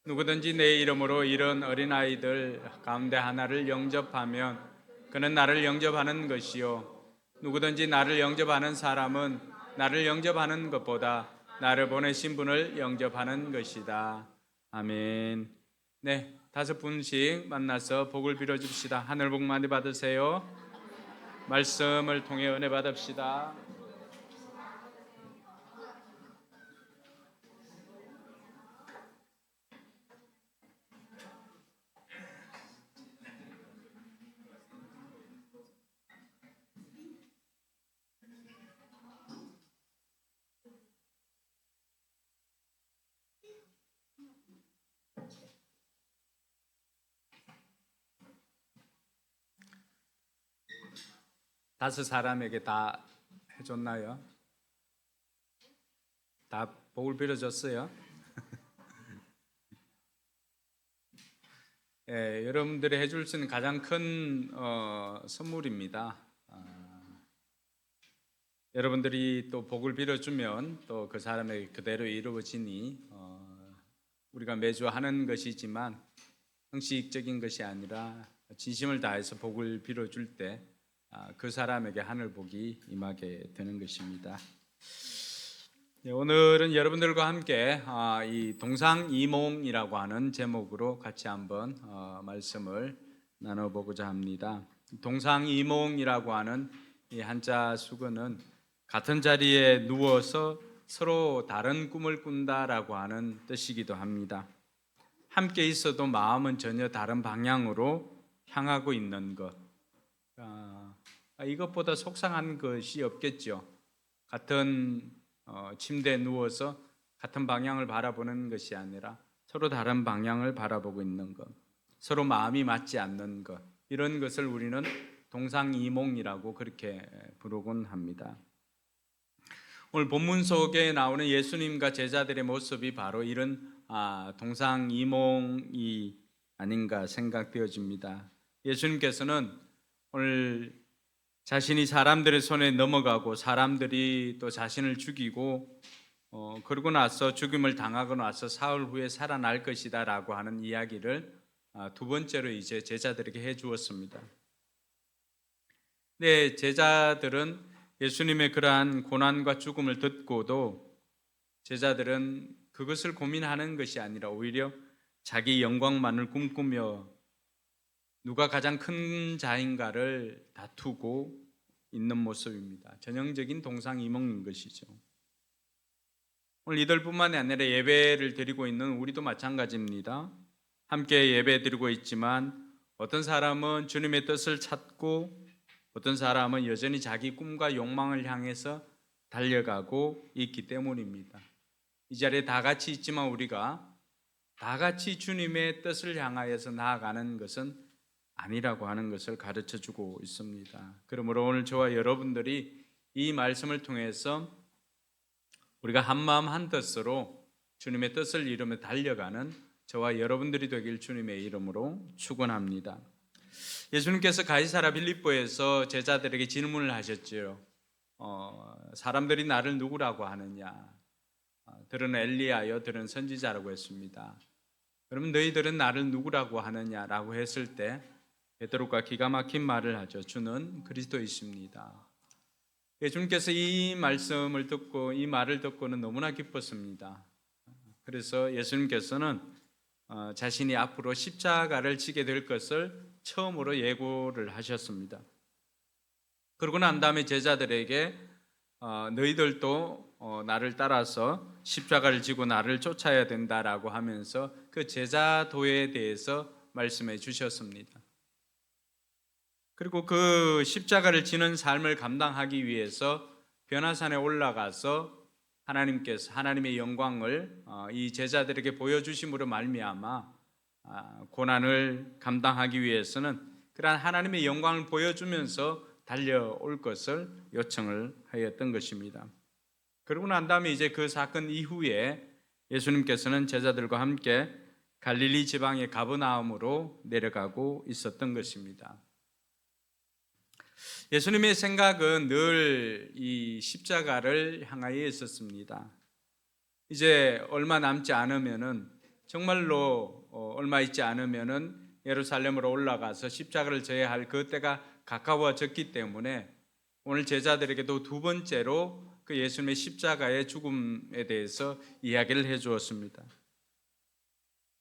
누구든지 내 이름으로 이런 어린아이들 가운데 하나를 영접하면 그는 나를 영접하는 것이요 누구든지 나를 영접하는 사람은 나를 영접하는 것보다 나를 보내신 분을 영접하는 것이다. 아멘. 네, 5분씩 만나서 복을 빌어줍시다. 하늘 복 많이 받으세요. 말씀을 통해 은혜 받읍시다. 다섯 사람에게 다 해줬나요? 다 복을 빌어줬어요? 예, 여러분들이 해줄 수 있는 가장 큰 선물입니다. 여러분들이 또 복을 빌어주면 또 그 사람에게 그대로 이루어지니 우리가 매주 하는 것이지만 형식적인 것이 아니라 진심을 다해서 복을 빌어줄 때 그 사람에게 하늘 복이 임하게 되는 것입니다. 네, 오늘은 여러분들과 함께 이 동상이몽이라고 하는 제목으로 같이 한번 말씀을 나눠보고자 합니다. 동상이몽이라고 하는 이 한자 수어는 같은 자리에 누워서 서로 다른 꿈을 꾼다라고 하는 뜻이기도 합니다. 함께 있어도 마음은 전혀 다른 방향으로 향하고 있는 것. 이것보다 속상한 것이 없겠죠. 같은 침대에 누워서 같은 방향을 바라보는 것이 아니라 서로 다른 방향을 바라보고 있는 것, 서로 마음이 맞지 않는 것, 이런 것을 우리는 동상이몽이라고 그렇게 부르곤 합니다. 오늘 본문 속에 나오는 예수님과 제자들의 모습이 바로 이런 동상이몽이 아닌가 생각되어집니다. 예수님께서는 오늘 자신이 사람들의 손에 넘어가고 사람들이 또 자신을 죽이고 그러고 나서 죽임을 당하고 나서 사흘 후에 살아날 것이다 라고 하는 이야기를 두 번째로 이제 제자들에게 해 주었습니다. 네, 제자들은 예수님의 그러한 고난과 죽음을 듣고도 제자들은 그것을 고민하는 것이 아니라 오히려 자기 영광만을 꿈꾸며 누가 가장 큰 자인가를 다투고 있는 모습입니다. 전형적인 동상이몽인 것이죠. 오늘 이들뿐만이 아니라 예배를 드리고 있는 우리도 마찬가지입니다. 함께 예배 드리고 있지만 어떤 사람은 주님의 뜻을 찾고 어떤 사람은 여전히 자기 꿈과 욕망을 향해서 달려가고 있기 때문입니다. 이 자리에 다 같이 있지만 우리가 다 같이 주님의 뜻을 향하여서 나아가는 것은 아니라고 하는 것을 가르쳐 주고 있습니다. 그러므로 오늘 저와 여러분들이 이 말씀을 통해서 우리가 한마음 한뜻으로 주님의 뜻을 이루며 달려가는 저와 여러분들이 되길 주님의 이름으로 축원합니다. 예수님께서 가이사라 빌립보에서 제자들에게 질문을 하셨지요. 사람들이 나를 누구라고 하느냐? 들은 엘리야여, 들은 선지자라고 했습니다. 그러면 너희들은 나를 누구라고 하느냐라고 했을 때 베드로가 기가 막힌 말을 하죠. 주는 그리스도이십니다. 예수님께서 이 말씀을 듣고 이 말을 듣고는 너무나 기뻤습니다. 그래서 예수님께서는 자신이 앞으로 십자가를 지게 될 것을 처음으로 예고를 하셨습니다. 그러고 난 다음에 제자들에게 너희들도 나를 따라서 십자가를 지고 나를 쫓아야 된다라고 하면서 그 제자도에 대해서 말씀해 주셨습니다. 그리고 그 십자가를 지는 삶을 감당하기 위해서 변화산에 올라가서 하나님의 영광을 이 제자들에게 보여주심으로 말미암아 고난을 감당하기 위해서는 그러한 하나님의 영광을 보여주면서 달려올 것을 요청을 하였던 것입니다. 그러고 난 다음에 이제 그 사건 이후에 예수님께서는 제자들과 함께 갈릴리 지방의 가버나움으로 내려가고 있었던 것입니다. 예수님의 생각은 늘 이 십자가를 향하여 있었습니다. 이제 얼마 남지 않으면은 정말로 얼마 있지 않으면은 예루살렘으로 올라가서 십자가를 져야 할 그 때가 가까워졌기 때문에 오늘 제자들에게도 두 번째로 그 예수님의 십자가의 죽음에 대해서 이야기를 해 주었습니다.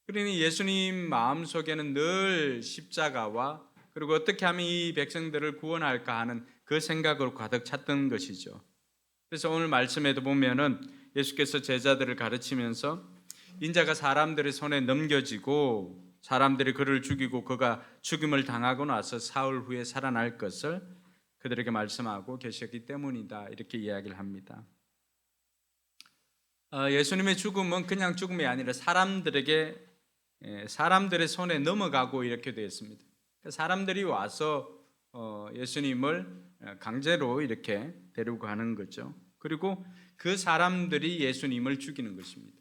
그러니 예수님 마음속에는 늘 십자가와 그리고 어떻게 하면 이 백성들을 구원할까 하는 그 생각으로 가득 찼던 것이죠. 그래서 오늘 말씀에도 보면은 예수께서 제자들을 가르치면서 인자가 사람들의 손에 넘겨지고 사람들이 그를 죽이고 그가 죽임을 당하고 나서 사흘 후에 살아날 것을 그들에게 말씀하고 계셨기 때문이다, 이렇게 이야기를 합니다. 예수님의 죽음은 그냥 죽음이 아니라 사람들의 손에 넘어가고 이렇게 되었습니다. 사람들이 와서 예수님을 강제로 이렇게 데리고 가는 거죠. 그리고 그 사람들이 예수님을 죽이는 것입니다.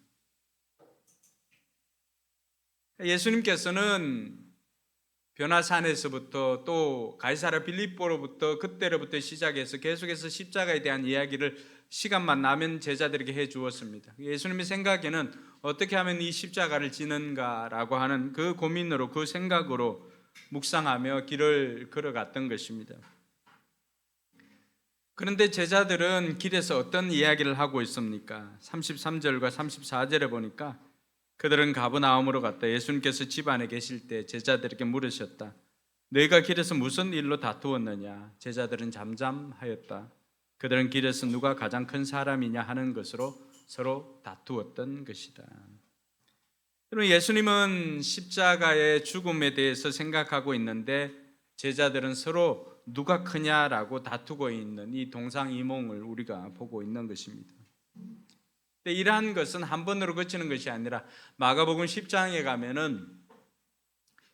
예수님께서는 변화산에서부터 또 가이사랴 빌립보로부터 그때로부터 시작해서 계속해서 십자가에 대한 이야기를 시간만 나면 제자들에게 해 주었습니다. 예수님의 생각에는 어떻게 하면 이 십자가를 지는가라고 하는 그 고민으로, 그 생각으로 묵상하며 길을 걸어갔던 것입니다. 그런데 제자들은 길에서 어떤 이야기를 하고 있습니까? 33절과 34절에 보니까 그들은 가버나움으로 갔다. 예수님께서 집 안에 계실 때 제자들에게 물으셨다. 너희가 길에서 무슨 일로 다투었느냐? 제자들은 잠잠하였다. 그들은 길에서 누가 가장 큰 사람이냐 하는 것으로 서로 다투었던 것이다. 그럼 예수님은 십자가의 죽음에 대해서 생각하고 있는데 제자들은 서로 누가 크냐라고 다투고 있는 이 동상이몽을 우리가 보고 있는 것입니다. 근데 이러한 것은 한 번으로 그치는 것이 아니라 마가복음 10장에 가면은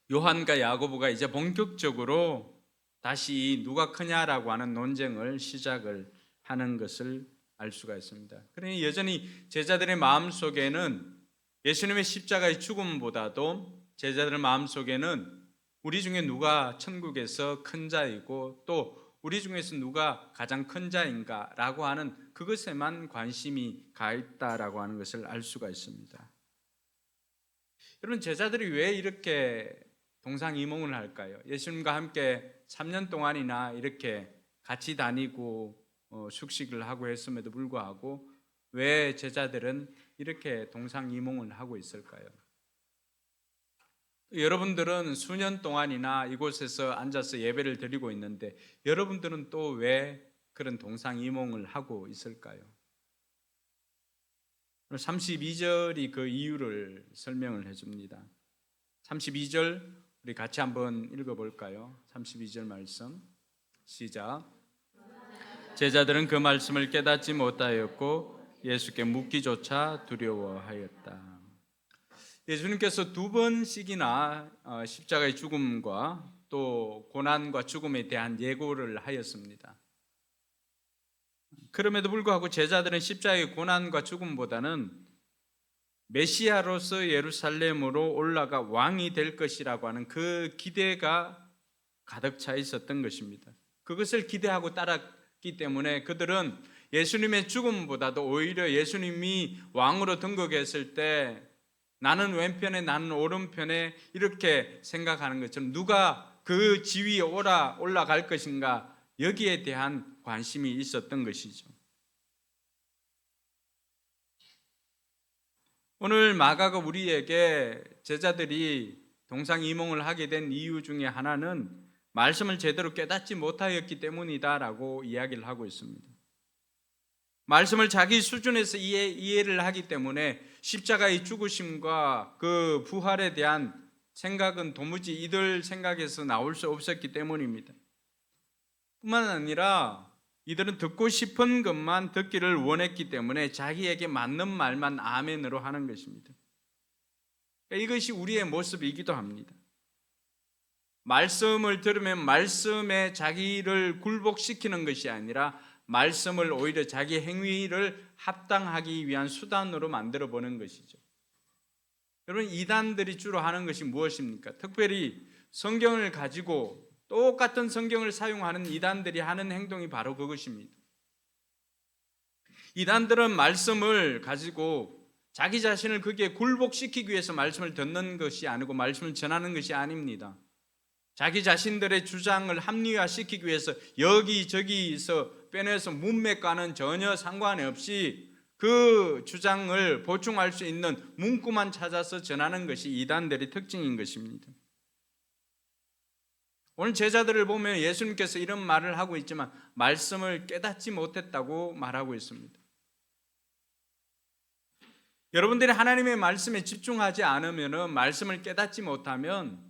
요한과 야고보가 이제 본격적으로 다시 누가 크냐라고 하는 논쟁을 시작을 하는 것을 알 수가 있습니다. 그러니 여전히 제자들의 마음속에는 예수님의 십자가의 죽음보다도 제자들의 마음속에는 우리 중에 누가 천국에서 큰 자이고 또 우리 중에서 누가 가장 큰 자인가라고 하는 그것에만 관심이 가 있다라고 하는 것을 알 수가 있습니다. 여러분, 제자들이 왜 이렇게 동상이몽을 할까요? 예수님과 함께 3년 동안이나 이렇게 같이 다니고 숙식을 하고 했음에도 불구하고 왜 제자들은 이렇게 동상이몽을 하고 있을까요? 여러분들은 수년 동안이나 이곳에서 앉아서 예배를 드리고 있는데 여러분들은 또 왜 그런 동상이몽을 하고 있을까요? 32절이 그 이유를 설명을 해줍니다. 32절 우리 같이 한번 읽어볼까요? 32절 말씀 시작. 제자들은 그 말씀을 깨닫지 못하였고 예수께 묻기조차 두려워하였다. 예수님께서 두 번씩이나 십자가의 죽음과 또 고난과 죽음에 대한 예고를 하였습니다. 그럼에도 불구하고 제자들은 십자가의 고난과 죽음보다는 메시아로서 예루살렘으로 올라가 왕이 될 것이라고 하는 그 기대가 가득 차 있었던 것입니다. 그것을 기대하고 따랐기 때문에 그들은 예수님의 죽음보다도 오히려 예수님이 왕으로 등극했을 때 나는 왼편에 나는 오른편에 이렇게 생각하는 것처럼 누가 그 지위에 올라갈 것인가 여기에 대한 관심이 있었던 것이죠. 오늘 마가가 우리에게 제자들이 동상이몽을 하게 된 이유 중에 하나는 말씀을 제대로 깨닫지 못하였기 때문이다라고 이야기를 하고 있습니다. 말씀을 자기 수준에서 이해를 하기 때문에 십자가의 죽으심과 그 부활에 대한 생각은 도무지 이들 생각에서 나올 수 없었기 때문입니다. 뿐만 아니라 이들은 듣고 싶은 것만 듣기를 원했기 때문에 자기에게 맞는 말만 아멘으로 하는 것입니다. 이것이 우리의 모습이기도 합니다. 말씀을 들으면 말씀에 자기를 굴복시키는 것이 아니라 말씀을 오히려 자기 행위를 합당하기 위한 수단으로 만들어 보는 것이죠. 여러분, 이단들이 주로 하는 것이 무엇입니까? 특별히 성경을 가지고 똑같은 성경을 사용하는 이단들이 하는 행동이 바로 그것입니다. 이단들은 말씀을 가지고 자기 자신을 거기에 굴복시키기 위해서 말씀을 듣는 것이 아니고 말씀을 전하는 것이 아닙니다. 자기 자신들의 주장을 합리화시키기 위해서 여기저기서 빼내서 문맥과는 전혀 상관이 없이 그 주장을 보충할 수 있는 문구만 찾아서 전하는 것이 이단들의 특징인 것입니다. 오늘 제자들을 보면 예수님께서 이런 말을 하고 있지만 말씀을 깨닫지 못했다고 말하고 있습니다. 여러분들이 하나님의 말씀에 집중하지 않으면, 말씀을 깨닫지 못하면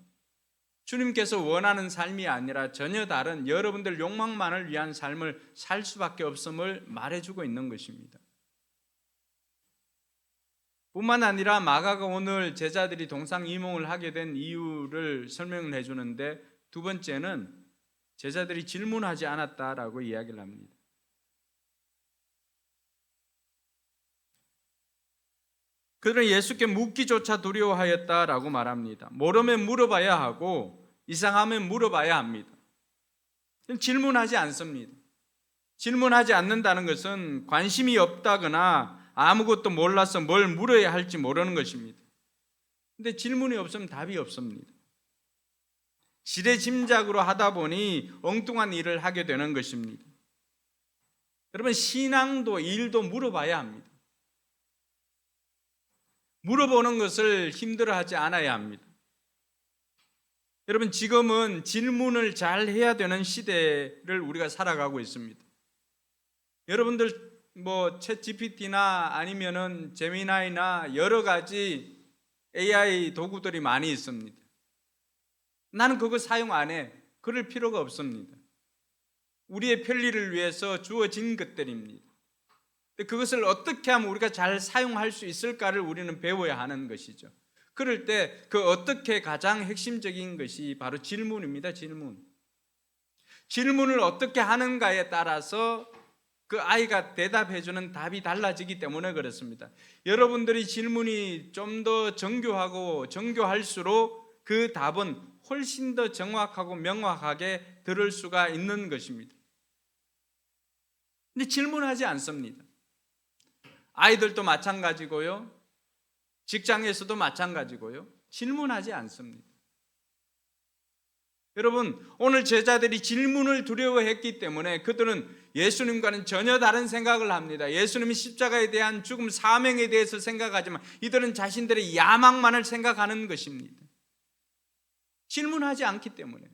주님께서 원하는 삶이 아니라 전혀 다른 여러분들 욕망만을 위한 삶을 살 수밖에 없음을 말해주고 있는 것입니다. 뿐만 아니라 마가가 오늘 제자들이 동상이몽을 하게 된 이유를 설명을 해주는데, 두 번째는 제자들이 질문하지 않았다라고 이야기를 합니다. 그들은 예수께 묻기조차 두려워하였다라고 말합니다. 모르면 물어봐야 하고 이상하면 물어봐야 합니다. 질문하지 않습니다. 질문하지 않는다는 것은 관심이 없다거나 아무것도 몰라서 뭘 물어야 할지 모르는 것입니다. 근데 질문이 없으면 답이 없습니다. 지레짐작으로 하다 보니 엉뚱한 일을 하게 되는 것입니다. 여러분, 신앙도 일도 물어봐야 합니다. 물어보는 것을 힘들어하지 않아야 합니다. 여러분, 지금은 질문을 잘 해야 되는 시대를 우리가 살아가고 있습니다. 여러분들 챗 GPT나 아니면은 제미나이나 여러 가지 AI 도구들이 많이 있습니다. 나는 그거 사용 안 해. 그럴 필요가 없습니다. 우리의 편리를 위해서 주어진 것들입니다. 그것을 어떻게 하면 우리가 잘 사용할 수 있을까를 우리는 배워야 하는 것이죠. 그럴 때 그 어떻게 가장 핵심적인 것이 바로 질문입니다. 질문을 어떻게 하는가에 따라서 그 아이가 대답해주는 답이 달라지기 때문에 그렇습니다. 여러분들이 질문이 좀 더 정교하고 정교할수록 그 답은 훨씬 더 정확하고 명확하게 들을 수가 있는 것입니다. 근데 질문하지 않습니다. 아이들도 마찬가지고요, 직장에서도 마찬가지고요, 질문하지 않습니다. 여러분, 오늘 제자들이 질문을 두려워했기 때문에 그들은 예수님과는 전혀 다른 생각을 합니다. 예수님이 십자가에 대한 죽음, 사명에 대해서 생각하지만 이들은 자신들의 야망만을 생각하는 것입니다. 질문하지 않기 때문에.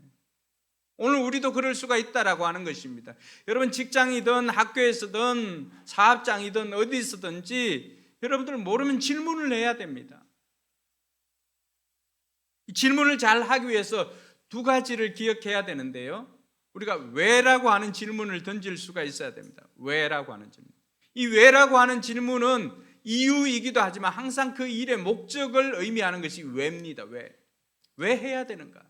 오늘 우리도 그럴 수가 있다라고 하는 것입니다. 여러분, 직장이든 학교에서든 사업장이든 어디서든지 여러분들 모르면 질문을 해야 됩니다. 질문을 잘 하기 위해서 두 가지를 기억해야 되는데요, 우리가 왜라고 하는 질문을 던질 수가 있어야 됩니다. 왜라고 하는 질문. 이 왜라고 하는 질문은 이유이기도 하지만 항상 그 일의 목적을 의미하는 것이 왜입니다. 왜 해야 되는가?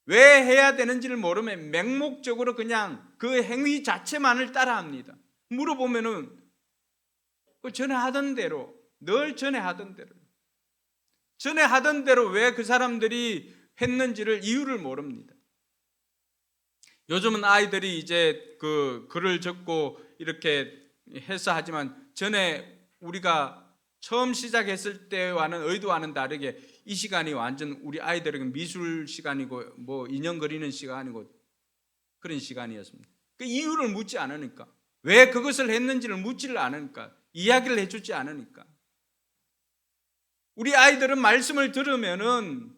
왜 해야 되는지를 모르면 맹목적으로 그냥 그 행위 자체만을 따라합니다. 물어보면은 전에 하던 대로, 늘 전에 하던 대로 왜 그 사람들이 했는지를 이유를 모릅니다. 요즘은 아이들이 이제 그 글을 적고 이렇게 해서 하지만 전에 우리가 처음 시작했을 때와는 의도와는 다르게 이 시간이 완전 우리 아이들에게 미술 시간이고 뭐 인형 그리는 시간이고 그런 시간이었습니다. 그 이유를 묻지 않으니까, 왜 그것을 했는지를 묻지를 않으니까, 이야기를 해주지 않으니까. 우리 아이들은 말씀을 들으면은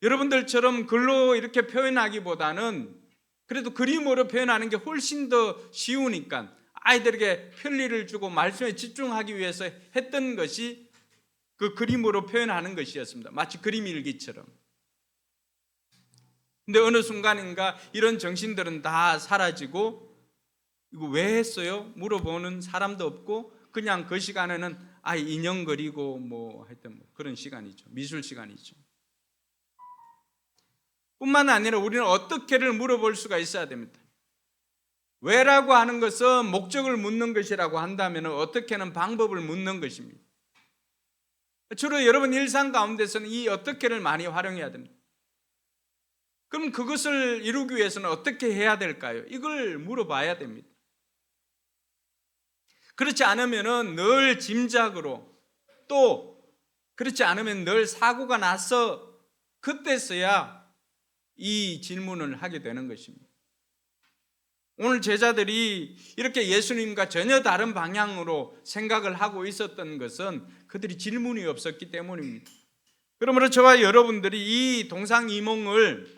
여러분들처럼 글로 이렇게 표현하기보다는 그래도 그림으로 표현하는 게 훨씬 더 쉬우니까 아이들에게 편리를 주고 말씀에 집중하기 위해서 했던 것이 그 그림으로 표현하는 것이었습니다. 마치 그림 일기처럼. 근데 어느 순간인가 이런 정신들은 다 사라지고 이거 왜 했어요? 물어보는 사람도 없고 그냥 그 시간에는 인형 그리고 뭐 하여튼 뭐 그런 시간이죠. 미술 시간이죠. 뿐만 아니라 우리는 어떻게를 물어볼 수가 있어야 됩니다. 왜라고 하는 것은 목적을 묻는 것이라고 한다면 어떻게는 방법을 묻는 것입니다. 주로 여러분 일상 가운데서는 이 어떻게를 많이 활용해야 됩니다. 그럼 그것을 이루기 위해서는 어떻게 해야 될까요? 이걸 물어봐야 됩니다. 그렇지 않으면 늘 짐작으로, 또 그렇지 않으면 늘 사고가 나서 그때서야 이 질문을 하게 되는 것입니다. 오늘 제자들이 이렇게 예수님과 전혀 다른 방향으로 생각을 하고 있었던 것은 그들이 질문이 없었기 때문입니다. 그러므로 저와 여러분들이 이 동상이몽을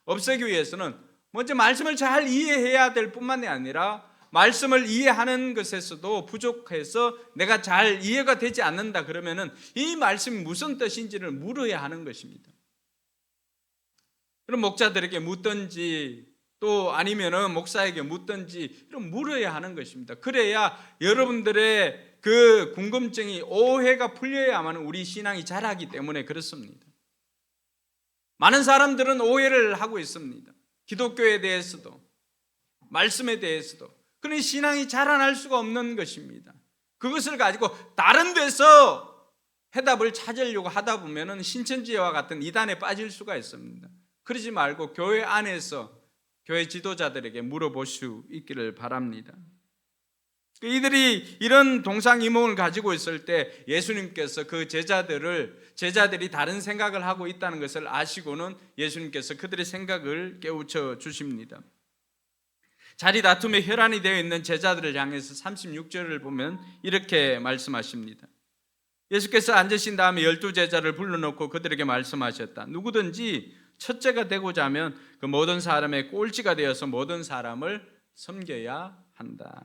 없애기 위해서는 먼저 말씀을 잘 이해해야 될 뿐만이 아니라 말씀을 이해하는 것에서도 부족해서 내가 잘 이해가 되지 않는다 그러면은 이 말씀이 무슨 뜻인지를 물어야 하는 것입니다. 그럼 목자들에게 묻든지 또 아니면은 목사에게 묻든지 이런 물어야 하는 것입니다. 그래야 여러분들의 그 궁금증이, 오해가 풀려야만 우리 신앙이 자라기 때문에 그렇습니다. 많은 사람들은 오해를 하고 있습니다. 기독교에 대해서도 말씀에 대해서도. 그러니 신앙이 자라날 수가 없는 것입니다. 그것을 가지고 다른 데서 해답을 찾으려고 하다 보면은 신천지와 같은 이단에 빠질 수가 있습니다. 그러지 말고 교회 안에서 교회 지도자들에게 물어볼 수 있기를 바랍니다. 이들이 이런 동상이몽을 가지고 있을 때 예수님께서 그 제자들이 다른 생각을 하고 있다는 것을 아시고는 예수님께서 그들의 생각을 깨우쳐 주십니다. 자리 다툼에 혈안이 되어 있는 제자들을 향해서 36절을 보면 이렇게 말씀하십니다. 예수께서 앉으신 다음에 12제자를 불러놓고 그들에게 말씀하셨다. 누구든지 첫째가 되고자 하면 그 모든 사람의 꼴찌가 되어서 모든 사람을 섬겨야 한다.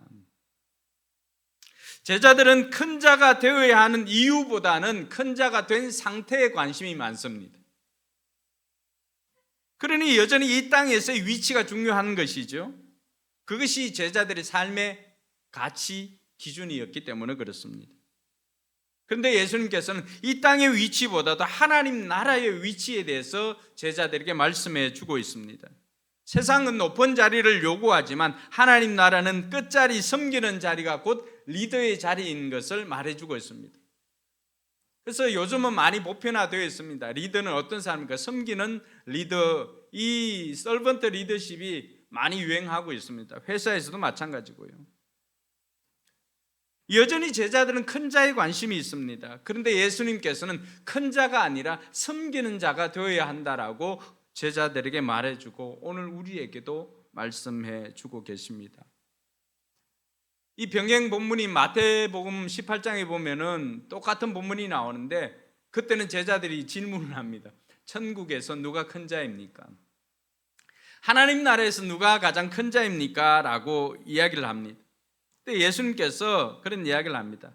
제자들은 큰 자가 되어야 하는 이유보다는 큰 자가 된 상태에 관심이 많습니다. 그러니 여전히 이 땅에서의 위치가 중요한 것이죠. 그것이 제자들의 삶의 가치 기준이었기 때문에 그렇습니다. 그런데 예수님께서는 이 땅의 위치보다도 하나님 나라의 위치에 대해서 제자들에게 말씀해 주고 있습니다. 세상은 높은 자리를 요구하지만 하나님 나라는 끝자리, 섬기는 자리가 곧 리더의 자리인 것을 말해주고 있습니다. 그래서 요즘은 많이 보편화되어 있습니다. 리더는 어떤 사람입니까? 섬기는 리더, 이 서번트 리더십이 많이 유행하고 있습니다. 회사에서도 마찬가지고요. 여전히 제자들은 큰 자에 관심이 있습니다. 그런데 예수님께서는 큰 자가 아니라 섬기는 자가 되어야 한다라고 제자들에게 말해주고 오늘 우리에게도 말씀해 주고 계십니다. 이 병행 본문이 마태복음 18장에 보면은 똑같은 본문이 나오는데 그때는 제자들이 질문을 합니다. 천국에서 누가 큰 자입니까? 하나님 나라에서 누가 가장 큰 자입니까? 라고 이야기를 합니다. 근데 예수님께서 그런 이야기를 합니다.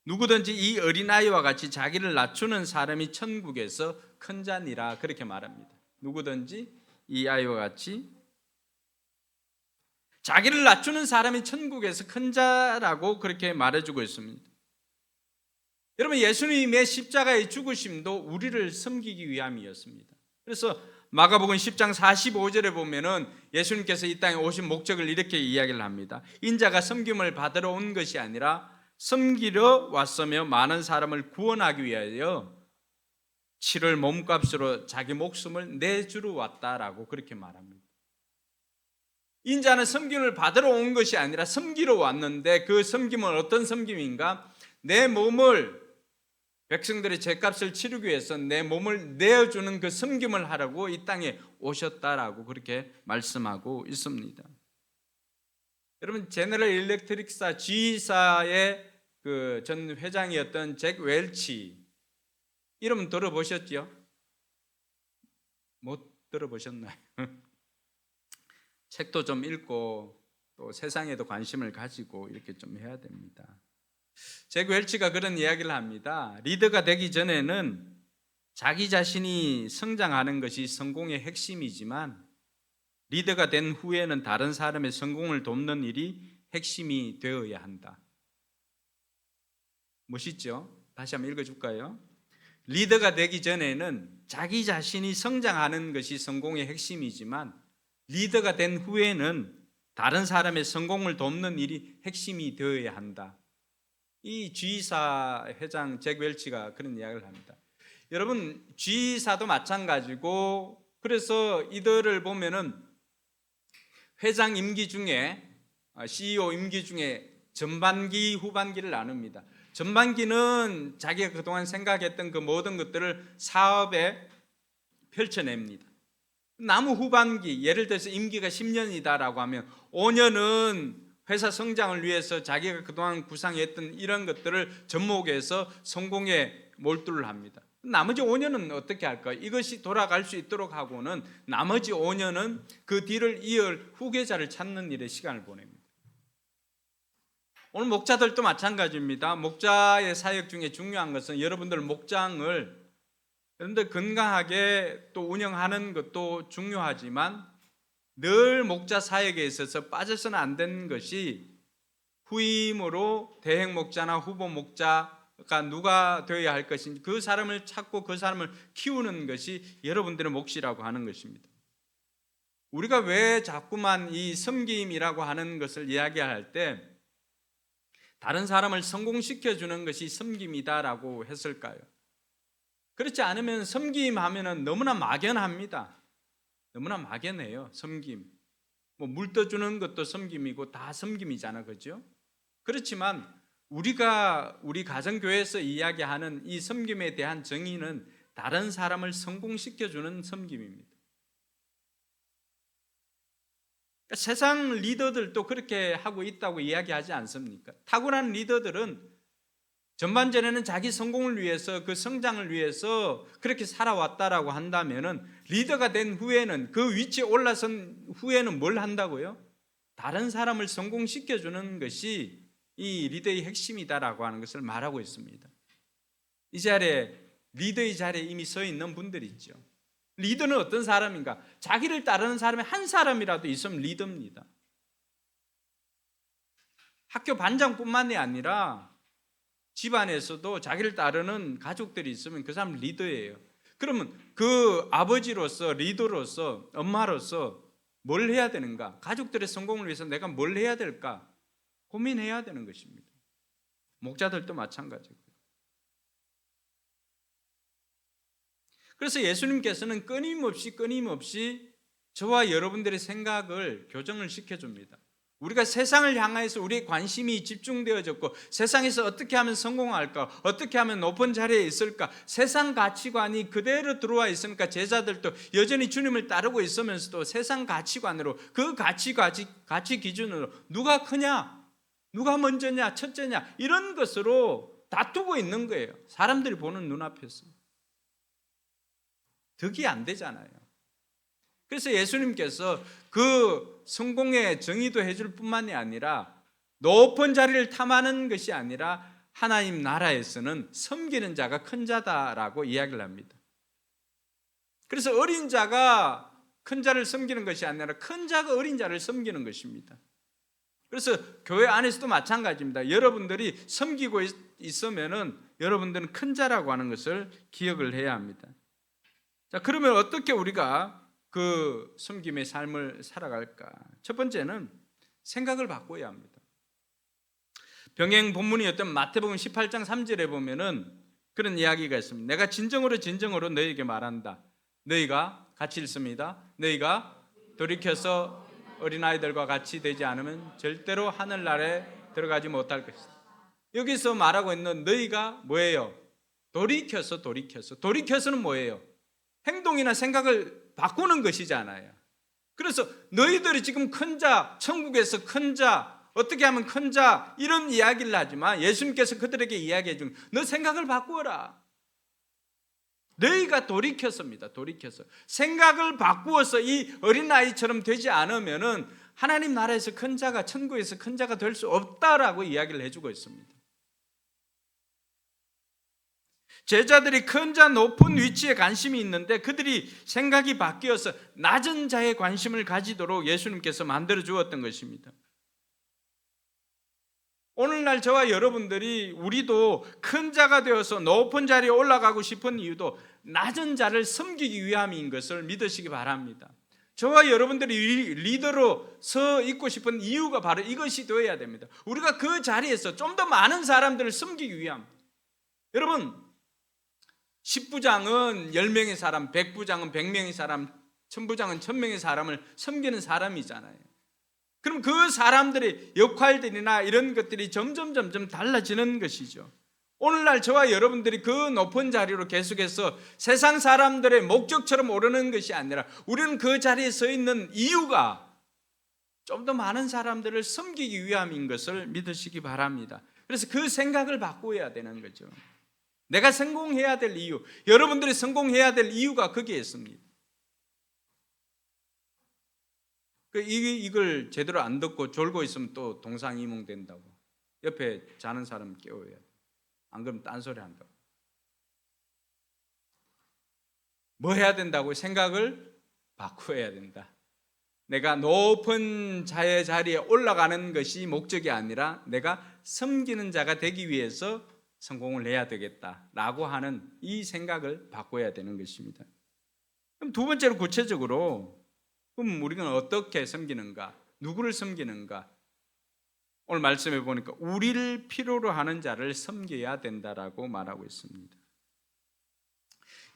누구든지 이 어린아이와 같이 자기를 낮추는 사람이 천국에서 큰 자니라 그렇게 말합니다. 누구든지 이 아이와 같이 자기를 낮추는 사람이 천국에서 큰 자라고 그렇게 말해주고 있습니다. 여러분, 예수님의 십자가의 죽으심도 우리를 섬기기 위함이었습니다. 그래서 마가복음 10장 45절에 보면은 예수님께서 이 땅에 오신 목적을 이렇게 이야기를 합니다. 인자가 섬김을 받으러 온 것이 아니라 섬기러 왔으며 많은 사람을 구원하기 위하여 치를 몸값으로 자기 목숨을 내주러 왔다라고 그렇게 말합니다. 인자는 섬김을 받으러 온 것이 아니라 섬기러 왔는데 그 섬김은 어떤 섬김인가? 내 몸을 백성들의 죄값을 치르기 위해서 내 몸을 내어주는 그 섬김을 하라고 이 땅에 오셨다라고 그렇게 말씀하고 있습니다. 여러분, 제너럴 일렉트릭사 G사의 그 전 회장이었던 잭 웰치 이름 들어보셨죠? 못 들어보셨나요? 책도 좀 읽고 또 세상에도 관심을 가지고 이렇게 좀 해야 됩니다. 잭 웰치가 그런 이야기를 합니다. 리더가 되기 전에는 자기 자신이 성장하는 것이 성공의 핵심이지만 리더가 된 후에는 다른 사람의 성공을 돕는 일이 핵심이 되어야 한다. 멋있죠? 다시 한번 읽어줄까요? 리더가 되기 전에는 자기 자신이 성장하는 것이 성공의 핵심이지만 리더가 된 후에는 다른 사람의 성공을 돕는 일이 핵심이 되어야 한다. 이 G사 회장 잭 웰치가 그런 이야기를 합니다. 여러분, G사도 마찬가지고 그래서 이들을 보면은 회장 임기 중에 CEO 임기 중에 전반기, 후반기를 나눕니다. 전반기는 자기가 그동안 생각했던 그 모든 것들을 사업에 펼쳐냅니다. 남은 후반기, 예를 들어서 임기가 10년이다라고 하면 5년은 회사 성장을 위해서 자기가 그동안 구상했던 이런 것들을 접목해서 성공에 몰두를 합니다. 나머지 5년은 어떻게 할까요? 이것이 돌아갈 수 있도록 하고는 나머지 5년은 그 뒤를 이을 후계자를 찾는 일에 시간을 보냅니다. 오늘 목자들도 마찬가지입니다. 목자의 사역 중에 중요한 것은 여러분들 목장을 여러분들 건강하게 또 운영하는 것도 중요하지만 늘 목자 사역에 있어서 빠져서는 안 되는 것이 후임으로 대행 목자나 후보 목자가 누가 되어야 할 것인지 그 사람을 찾고 그 사람을 키우는 것이 여러분들의 몫이라고 하는 것입니다. 우리가 왜 자꾸만 이 섬김이라고 하는 것을 이야기할 때 다른 사람을 성공시켜주는 것이 섬김이다라고 했을까요? 그렇지 않으면 섬김하면 너무나 막연합니다. 너무나 막연해요. 섬김. 뭐 물 떠주는 것도 섬김이고 다 섬김이잖아, 그죠? 그렇지만 우리가 우리 가정교회에서 이야기하는 이 섬김에 대한 정의는 다른 사람을 성공시켜주는 섬김입니다. 그러니까 세상 리더들도 그렇게 하고 있다고 이야기하지 않습니까? 탁월한 리더들은 전반전에는 자기 성공을 위해서 그 성장을 위해서 그렇게 살아왔다라고 한다면은 리더가 된 후에는 그 위치에 올라선 후에는 뭘 한다고요? 다른 사람을 성공시켜주는 것이 이 리더의 핵심이다라고 하는 것을 말하고 있습니다. 이 자리에 리더의 자리에 이미 서 있는 분들이 있죠. 리더는 어떤 사람인가? 자기를 따르는 사람이 한 사람이라도 있으면 리더입니다. 학교 반장뿐만이 아니라 집안에서도 자기를 따르는 가족들이 있으면 그 사람 리더예요. 그러면 그 아버지로서 리더로서 엄마로서 뭘 해야 되는가? 가족들의 성공을 위해서 내가 뭘 해야 될까? 고민해야 되는 것입니다. 목자들도 마찬가지고요. 그래서 예수님께서는 끊임없이 저와 여러분들의 생각을 교정을 시켜줍니다. 우리가 세상을 향해서 우리의 관심이 집중되어졌고 세상에서 어떻게 하면 성공할까? 어떻게 하면 높은 자리에 있을까? 세상 가치관이 그대로 들어와 있으니까 제자들도 여전히 주님을 따르고 있으면서도 세상 가치관으로 그 가치 기준으로 누가 크냐? 누가 먼저냐? 첫째냐? 이런 것으로 다투고 있는 거예요. 사람들이 보는 눈앞에서. 득이 안 되잖아요. 그래서 예수님께서 그 성공의 정의도 해줄 뿐만이 아니라 높은 자리를 탐하는 것이 아니라 하나님 나라에서는 섬기는 자가 큰 자다라고 이야기를 합니다. 그래서 어린 자가 큰 자를 섬기는 것이 아니라 큰 자가 어린 자를 섬기는 것입니다. 그래서 교회 안에서도 마찬가지입니다. 여러분들이 섬기고 있으면은 여러분들은 큰 자라고 하는 것을 기억을 해야 합니다. 자, 그러면 어떻게 우리가 그 섬김의 삶을 살아갈까? 첫 번째는 생각을 바꿔야 합니다. 병행 본문이었던 마태복음 18장 3절에 보면은 그런 이야기가 있습니다. 내가 진정으로 너희에게 말한다. 너희가 같이 읽습니다. 너희가 돌이켜서 어린아이들과 같이 되지 않으면 절대로 하늘나라에 들어가지 못할 것이다. 여기서 말하고 있는 너희가 뭐예요? 돌이켜서는 뭐예요? 행동이나 생각을 바꾸는 것이잖아요. 그래서 너희들이 지금 큰 자, 천국에서 큰 자, 어떻게 하면 큰 자, 이런 이야기를 하지만 예수님께서 그들에게 이야기해 준 너 생각을 바꾸어라. 너희가 돌이켜서입니다. 돌이켜서 생각을 바꾸어서 이 어린아이처럼 되지 않으면은 하나님 나라에서 큰 자가, 천국에서 큰 자가 될 수 없다라고 이야기를 해주고 있습니다. 제자들이 큰 자, 높은 위치에 관심이 있는데 그들이 생각이 바뀌어서 낮은 자에 관심을 가지도록 예수님께서 만들어 주었던 것입니다. 오늘날 저와 여러분들이 우리도 큰 자가 되어서 높은 자리에 올라가고 싶은 이유도 낮은 자를 섬기기 위함인 것을 믿으시기 바랍니다. 저와 여러분들이 리더로 서 있고 싶은 이유가 바로 이것이 되어야 됩니다. 우리가 그 자리에서 좀 더 많은 사람들을 섬기기 위함. 여러분, 10부장은 10명의 사람, 100부장은 100명의 사람, 1000부장은 1000명의 사람을 섬기는 사람이잖아요. 그럼 그 사람들의 역할들이나 이런 것들이 점점 달라지는 것이죠. 오늘날 저와 여러분들이 그 높은 자리로 계속해서 세상 사람들의 목적처럼 오르는 것이 아니라 우리는 그 자리에 서 있는 이유가 좀 더 많은 사람들을 섬기기 위함인 것을 믿으시기 바랍니다. 그래서 그 생각을 바꿔야 되는 거죠. 내가 성공해야 될 이유, 여러분들이 성공해야 될 이유가 거기에 있습니다. 이걸 제대로 안 듣고 졸고 있으면 또 동상이몽 된다고. 옆에 자는 사람 깨워야 돼. 안 그러면 딴소리 한다고. 뭐 해야 된다고? 생각을 바꾸어야 된다. 내가 높은 자의 자리에 올라가는 것이 목적이 아니라 내가 섬기는 자가 되기 위해서 성공을 해야 되겠다라고 하는 이 생각을 바꿔야 되는 것입니다. 그럼 두 번째로 구체적으로 그럼 우리는 어떻게 섬기는가? 누구를 섬기는가? 오늘 말씀해 보니까 우리를 필요로 하는 자를 섬겨야 된다라고 말하고 있습니다.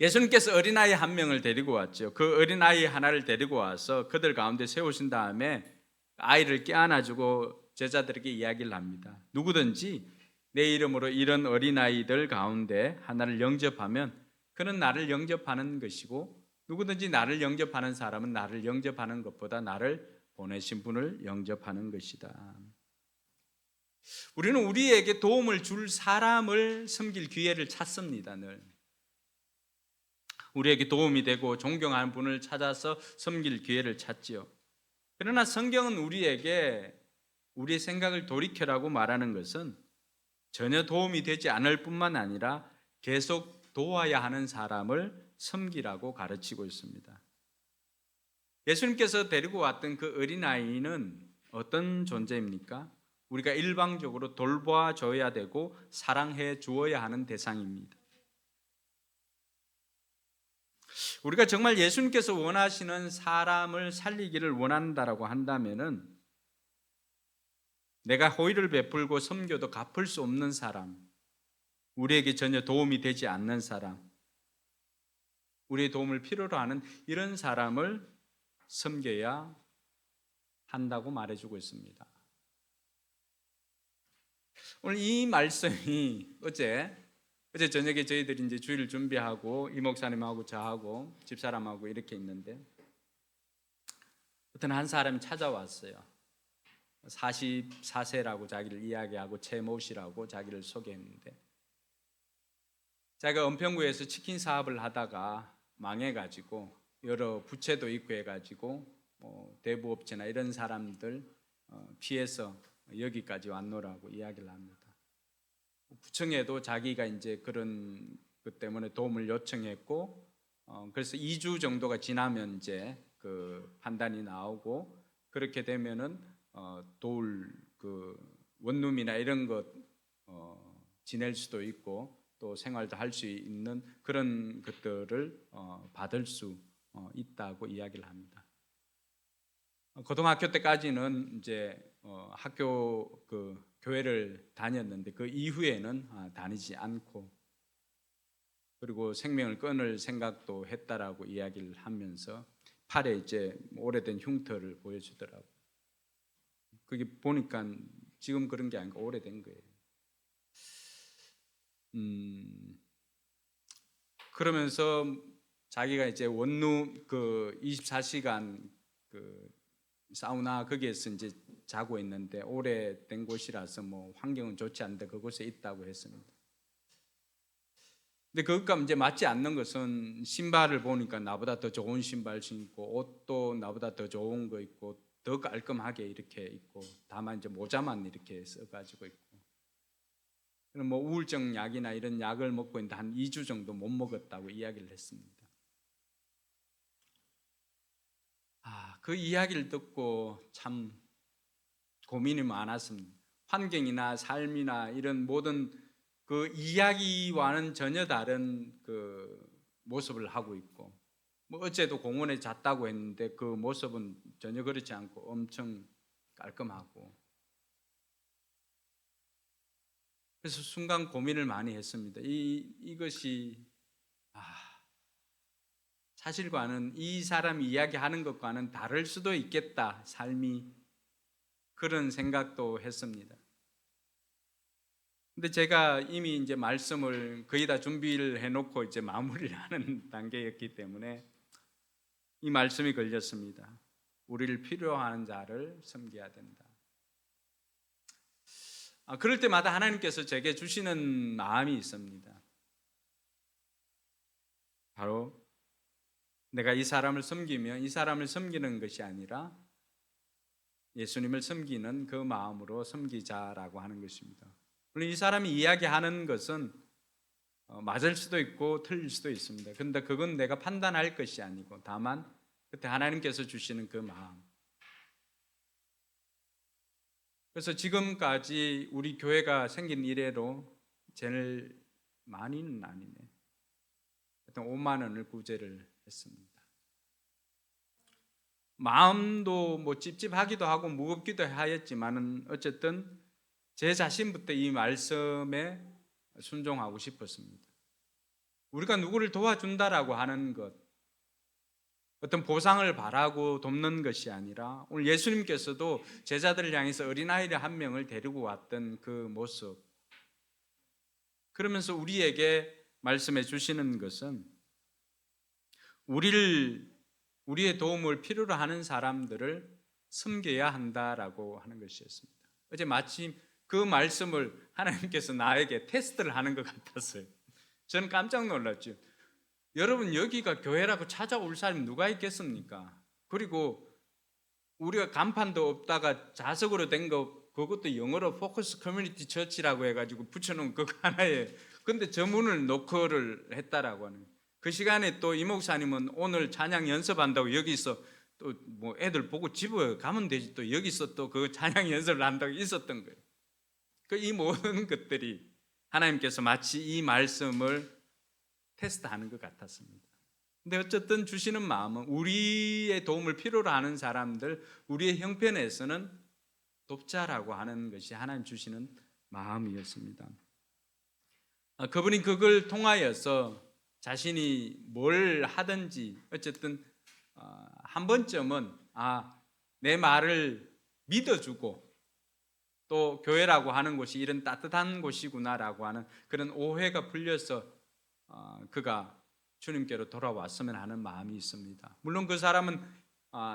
예수님께서 어린아이 한 명을 데리고 왔죠. 그 어린아이 하나를 데리고 와서 그들 가운데 세우신 다음에 아이를 껴안아주고 제자들에게 이야기를 합니다. 누구든지 내 이름으로 이런 어린아이들 가운데 하나를 영접하면 그는 나를 영접하는 것이고 누구든지 나를 영접하는 사람은 나를 영접하는 것보다 나를 보내신 분을 영접하는 것이다. 우리는 우리에게 도움을 줄 사람을 섬길 기회를 찾습니다. 늘 우리에게 도움이 되고 존경하는 분을 찾아서 섬길 기회를 찾지요. 그러나 성경은 우리에게 우리의 생각을 돌이켜라고 말하는 것은 전혀 도움이 되지 않을 뿐만 아니라 계속 도와야 하는 사람을 섬기라고 가르치고 있습니다. 예수님께서 데리고 왔던 그 어린아이는 어떤 존재입니까? 우리가 일방적으로 돌봐줘야 되고 사랑해 주어야 하는 대상입니다. 우리가 정말 예수님께서 원하시는 사람을 살리기를 원한다라고 한다면은 내가 호의를 베풀고 섬겨도 갚을 수 없는 사람, 우리에게 전혀 도움이 되지 않는 사람, 우리의 도움을 필요로 하는 이런 사람을 섬겨야 한다고 말해주고 있습니다. 오늘 이 말씀이 어제 저녁에 저희들이 이제 주일 준비하고 이 목사님하고 저하고 집사람하고 이렇게 있는데 어떤 한 사람이 찾아왔어요. 44세라고 자기를 이야기하고 최모씨라고 자기를 소개했는데 자기가 은평구에서 치킨 사업을 하다가 망해가지고 여러 부채도 있고 해가지고 대부업체나 이런 사람들 피해서 여기까지 왔노라고 이야기를 합니다. 구청에도 자기가 이제 그런 것 때문에 도움을 요청했고 그래서 2주 정도가 지나면 이제 그 판단이 나오고 그렇게 되면은 도울 그 원룸이나 이런 것 지낼 수도 있고 또 생활도 할 수 있는 그런 것들을 받을 수 있다고 이야기를 합니다. 고등학교 때까지는 이제 학교 그 교회를 다녔는데 그 이후에는 다니지 않고, 그리고 생명을 끊을 생각도 했다라고 이야기를 하면서 팔에 이제 오래된 흉터를 보여주더라고요. 그게 보니까 지금 그런 게 아니고 오래된 거예요. 그러면서 자기가 이제 원룸 그 24시간 그 사우나 거기에서 이제 자고 있는데 오래된 곳이라서 뭐 환경은 좋지 않은데 그곳에 있다고 했습니다. 근데 그것과 이제 맞지 않는 것은 신발을 보니까 나보다 더 좋은 신발 신고 옷도 나보다 더 좋은 거 입고 더 깔끔하게 이렇게 입고 다만 이제 모자만 이렇게 써가지고 있고, 그럼 뭐 우울증 약이나 이런 약을 먹고 있는데 한 2주 정도 못 먹었다고 이야기를 했습니다. 그 이야기를 듣고 참 고민이 많았습니다. 환경이나 삶이나 이런 모든 그 이야기와는 전혀 다른 그 모습을 하고 있고, 뭐 어제도 공원에 잤다고 했는데 그 모습은 전혀 그렇지 않고 엄청 깔끔하고, 그래서 순간 고민을 많이 했습니다. 이것이 사실과는 이 사람이 이야기하는 것과는 다를 수도 있겠다, 삶이. 그런 생각도 했습니다. 근데 제가 이미 이제 말씀을 거의 다 준비를 해놓고 이제 마무리를 하는 단계였기 때문에 이 말씀이 걸렸습니다. 우리를 필요한 자를 섬겨야 된다. 그럴 때마다 하나님께서 제게 주시는 마음이 있습니다. 바로 내가 이 사람을 섬기면 이 사람을 섬기는 것이 아니라 예수님을 섬기는 그 마음으로 섬기자라고 하는 것입니다. 물론 이 사람이 이야기하는 것은 맞을 수도 있고 틀릴 수도 있습니다. 그런데 그건 내가 판단할 것이 아니고 다만 그때 하나님께서 주시는 그 마음. 그래서 지금까지 우리 교회가 생긴 이래로 제일 많이는 아니네, 하여튼 5만 원을 구제를 했습니다. 마음도 뭐 찝찝하기도 하고 무겁기도 하였지만은 어쨌든 제 자신부터 이 말씀에 순종하고 싶었습니다. 우리가 누구를 도와준다라고 하는 것, 어떤 보상을 바라고 돕는 것이 아니라 오늘 예수님께서도 제자들을 향해서 어린아이 한 명을 데리고 왔던 그 모습, 그러면서 우리에게 말씀해 주시는 것은 우리의 도움을 필요로 하는 사람들을 섬겨야 한다라고 하는 것이었습니다. 어제 마침 그 말씀을 하나님께서 나에게 테스트를 하는 것 같았어요. 저는 깜짝 놀랐죠. 여러분, 여기가 교회라고 찾아올 사람이 누가 있겠습니까? 그리고 우리가 간판도 없다가 자석으로 된 거, 그것도 영어로 포커스 커뮤니티 처치라고 해가지고 붙여놓은 그거 하나에, 근데 저 문을 노크를 했다라고 하는 거예요. 그 시간에 또 이 목사님은 오늘 찬양 연습한다고 여기서 또 뭐 애들 보고 집에 가면 되지, 또 여기서 또 그 찬양 연습을 한다고 있었던 거예요. 이 모든 것들이 하나님께서 마치 이 말씀을 테스트하는 것 같았습니다. 근데 어쨌든 주시는 마음은 우리의 도움을 필요로 하는 사람들, 우리의 형편에서는 돕자라고 하는 것이 하나님 주시는 마음이었습니다. 그분이 그걸 통하여서 자신이 뭘 하든지 어쨌든 한 번쯤은 내 말을 믿어주고 또 교회라고 하는 곳이 이런 따뜻한 곳이구나라고 하는 그런 오해가 풀려서 그가 주님께로 돌아왔으면 하는 마음이 있습니다. 물론 그 사람은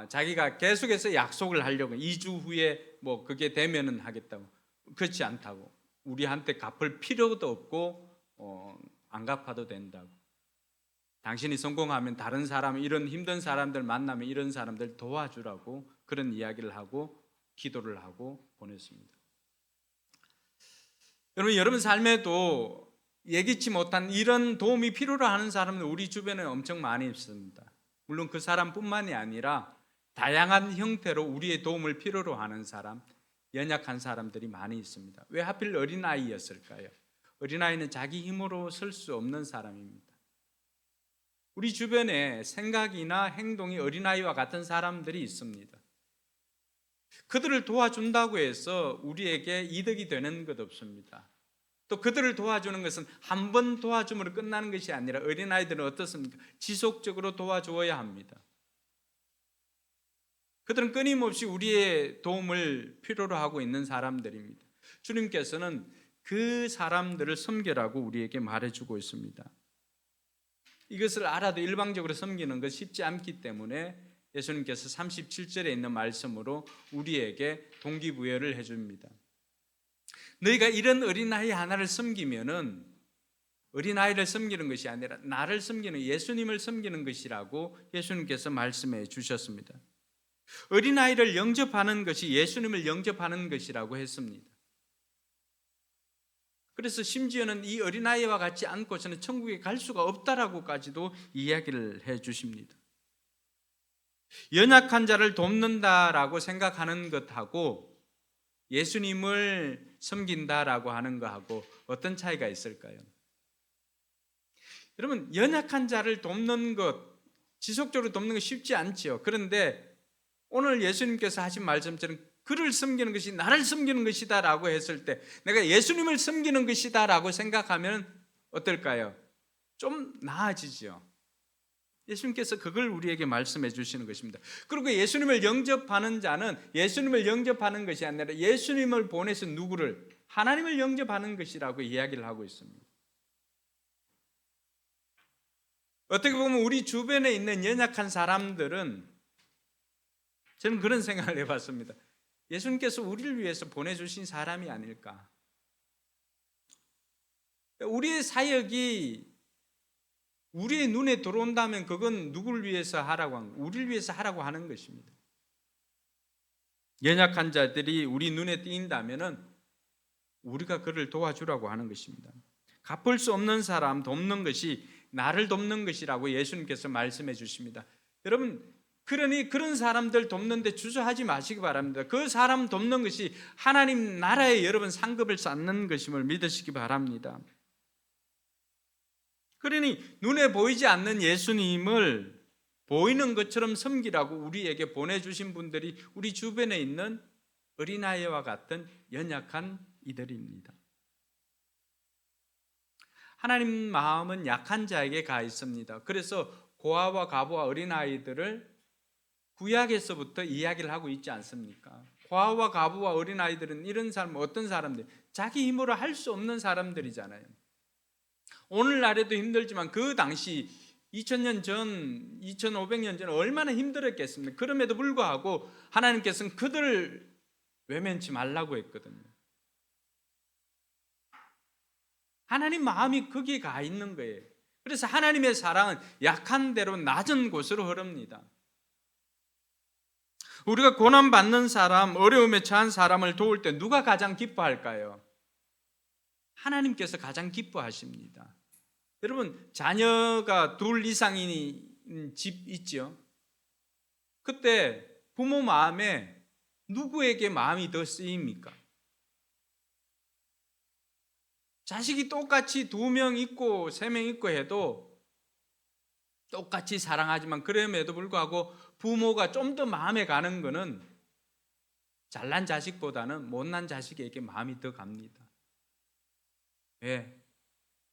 자기가 계속해서 약속을 하려고 2주 후에 뭐 그게 되면은 하겠다고, 그렇지 않다고, 우리한테 갚을 필요도 없고 안 갚아도 된다고, 당신이 성공하면 다른 사람, 이런 힘든 사람들 만나면 이런 사람들 도와주라고 그런 이야기를 하고 기도를 하고 보냈습니다. 여러분 삶에도 예기치 못한 이런 도움이 필요로 하는 사람들 우리 주변에 엄청 많이 있습니다. 물론 그 사람뿐만이 아니라 다양한 형태로 우리의 도움을 필요로 하는 사람, 연약한 사람들이 많이 있습니다. 왜 하필 어린아이였을까요? 어린아이는 자기 힘으로 설 수 없는 사람입니다. 우리 주변에 생각이나 행동이 어린아이와 같은 사람들이 있습니다. 그들을 도와준다고 해서 우리에게 이득이 되는 것 없습니다. 또 그들을 도와주는 것은 한 번 도와줌으로 끝나는 것이 아니라 어린아이들은 어떻습니까? 지속적으로 도와주어야 합니다. 그들은 끊임없이 우리의 도움을 필요로 하고 있는 사람들입니다. 주님께서는 그 사람들을 섬기라고 우리에게 말해주고 있습니다. 이것을 알아도 일방적으로 섬기는 것 쉽지 않기 때문에 예수님께서 37절에 있는 말씀으로 우리에게 동기부여를 해줍니다. 너희가 이런 어린아이 하나를 섬기면은 어린아이를 섬기는 것이 아니라 나를 섬기는 예수님을 섬기는 것이라고 예수님께서 말씀해 주셨습니다. 어린아이를 영접하는 것이 예수님을 영접하는 것이라고 했습니다. 그래서 심지어는 이 어린아이와 같지 않고서는 천국에 갈 수가 없다라고까지도 이야기를 해 주십니다. 연약한 자를 돕는다라고 생각하는 것하고 예수님을 섬긴다라고 하는 것하고 어떤 차이가 있을까요? 여러분, 연약한 자를 돕는 것, 지속적으로 돕는 것 쉽지 않지요. 그런데 오늘 예수님께서 하신 말씀처럼 그를 섬기는 것이 나를 섬기는 것이다 라고 했을 때 내가 예수님을 섬기는 것이다 라고 생각하면 어떨까요? 좀 나아지죠. 예수님께서 그걸 우리에게 말씀해 주시는 것입니다. 그리고 예수님을 영접하는 자는 예수님을 영접하는 것이 아니라 예수님을 보내서 누구를? 하나님을 영접하는 것이라고 이야기를 하고 있습니다. 어떻게 보면 우리 주변에 있는 연약한 사람들은 저는 그런 생각을 해봤습니다. 예수님께서 우리를 위해서 보내주신 사람이 아닐까. 우리의 사역이 우리의 눈에 들어온다면 그건 누구를 위해서 하라고 하는 거예요? 우리를 위해서 하라고 하는 것입니다. 연약한 자들이 우리 눈에 띄인다면 우리가 그를 도와주라고 하는 것입니다. 갚을 수 없는 사람 돕는 것이 나를 돕는 것이라고 예수님께서 말씀해 주십니다. 여러분, 그러니 그런 사람들 돕는데 주저하지 마시기 바랍니다. 그 사람 돕는 것이 하나님 나라에 여러분 상급을 쌓는 것임을 믿으시기 바랍니다. 그러니 눈에 보이지 않는 예수님을 보이는 것처럼 섬기라고 우리에게 보내주신 분들이 우리 주변에 있는 어린아이와 같은 연약한 이들입니다. 하나님 마음은 약한 자에게 가 있습니다. 그래서 고아와 과부와 어린아이들을 구약에서부터 이야기를 하고 있지 않습니까? 고아와 과부와 어린아이들은 이런 사람, 어떤 사람들? 자기 힘으로 할 수 없는 사람들이잖아요. 오늘날에도 힘들지만 그 당시 2000년 전, 2500년 전 얼마나 힘들었겠습니까? 그럼에도 불구하고 하나님께서는 그들을 외면치 말라고 했거든요. 하나님 마음이 거기에 가 있는 거예요. 그래서 하나님의 사랑은 약한 대로 낮은 곳으로 흐릅니다. 우리가 고난받는 사람, 어려움에 처한 사람을 도울 때 누가 가장 기뻐할까요? 하나님께서 가장 기뻐하십니다. 여러분, 자녀가 둘 이상인 집 있죠? 그때 부모 마음에 누구에게 마음이 더 쓰입니까? 자식이 똑같이 2명 있고 3명 있고 해도 똑같이 사랑하지만 그럼에도 불구하고 부모가 좀 더 마음에 가는 거는 잘난 자식보다는 못난 자식에게 마음이 더 갑니다. 왜?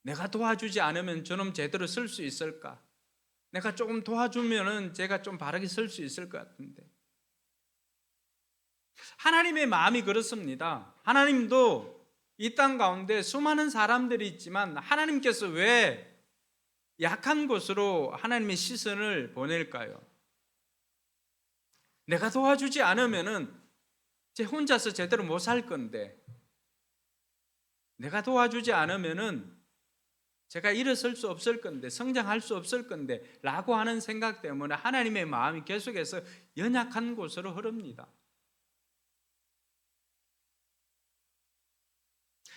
내가 도와주지 않으면 저놈 제대로 쓸 수 있을까? 내가 조금 도와주면은 제가 좀 바르게 쓸 수 있을 것 같은데. 하나님의 마음이 그렇습니다. 하나님도 이 땅 가운데 수많은 사람들이 있지만 하나님께서 왜 약한 곳으로 하나님의 시선을 보낼까요? 내가 도와주지 않으면은 제 혼자서 제대로 못 살 건데, 내가 도와주지 않으면은 제가 일어설 수 없을 건데, 성장할 수 없을 건데 라고 하는 생각 때문에 하나님의 마음이 계속해서 연약한 곳으로 흐릅니다.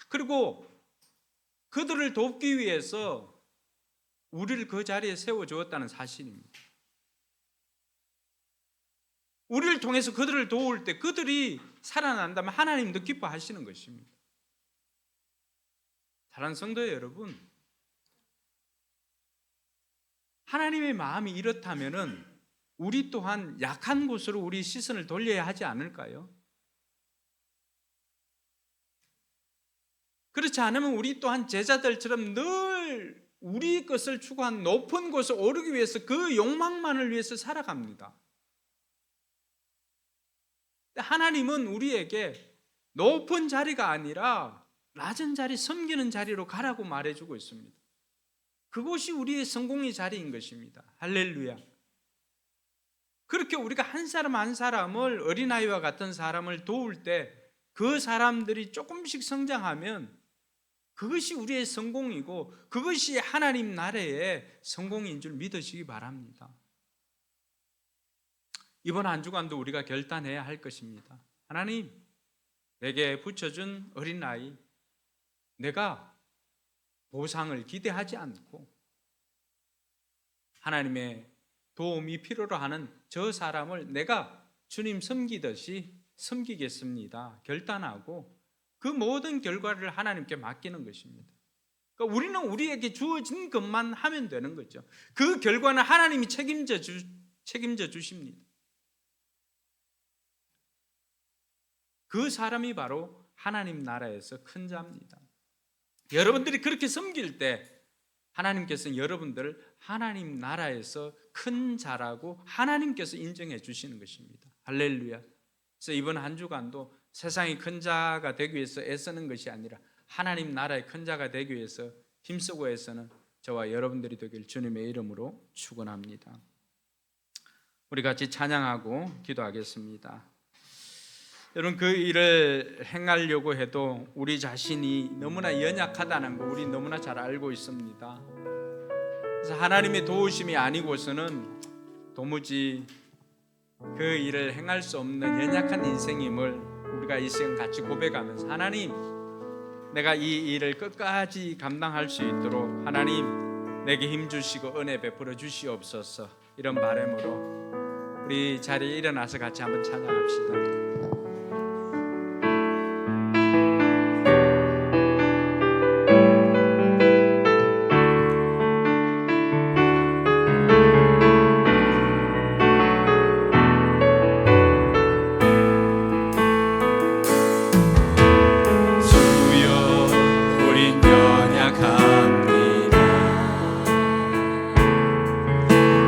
그리고 그들을 돕기 위해서 우리를 그 자리에 세워주었다는 사실입니다. 우리를 통해서 그들을 도울 때 그들이 살아난다면 하나님도 기뻐하시는 것입니다. 사랑하는 성도 여러분, 하나님의 마음이 이렇다면은 우리 또한 약한 곳으로 우리 시선을 돌려야 하지 않을까요? 그렇지 않으면 우리 또한 제자들처럼 늘 우리 것을 추구한 높은 곳에 오르기 위해서 그 욕망만을 위해서 살아갑니다. 하나님은 우리에게 높은 자리가 아니라 낮은 자리, 섬기는 자리로 가라고 말해주고 있습니다. 그것이 우리의 성공의 자리인 것입니다. 할렐루야. 그렇게 우리가 한 사람 한 사람을, 어린아이와 같은 사람을 도울 때 그 사람들이 조금씩 성장하면 그것이 우리의 성공이고 그것이 하나님 나라의 성공인 줄 믿으시기 바랍니다. 이번 한 주간도 우리가 결단해야 할 것입니다. 하나님, 내게 붙여준 어린아이, 내가 보상을 기대하지 않고 하나님의 도움이 필요로 하는 저 사람을 내가 주님 섬기듯이 섬기겠습니다. 결단하고 그 모든 결과를 하나님께 맡기는 것입니다. 그러니까 우리는 우리에게 주어진 것만 하면 되는 거죠. 그 결과는 하나님이 책임져 주십니다. 그 사람이 바로 하나님 나라에서 큰 자입니다. 여러분들이 그렇게 섬길 때 하나님께서는 여러분들을 하나님 나라에서 큰 자라고 하나님께서 인정해 주시는 것입니다. 할렐루야. 그래서 이번 한 주간도 세상의 큰 자가 되기 위해서 애쓰는 것이 아니라 하나님 나라의 큰 자가 되기 위해서 힘쓰고 애쓰는 저와 여러분들이 되길 주님의 이름으로 축원합니다. 우리 같이 찬양하고 기도하겠습니다. 여러분, 그 일을 행하려고 해도 우리 자신이 너무나 연약하다는 거 우리 너무나 잘 알고 있습니다. 그래서 하나님의 도우심이 아니고서는 도무지 그 일을 행할 수 없는 연약한 인생임을 우리가 이 시간 같이 고백하면서 하나님, 내가 이 일을 끝까지 감당할 수 있도록 하나님 내게 힘 주시고 은혜 베풀어 주시옵소서, 이런 바람으로 우리 자리에 일어나서 같이 한번 찬양합시다.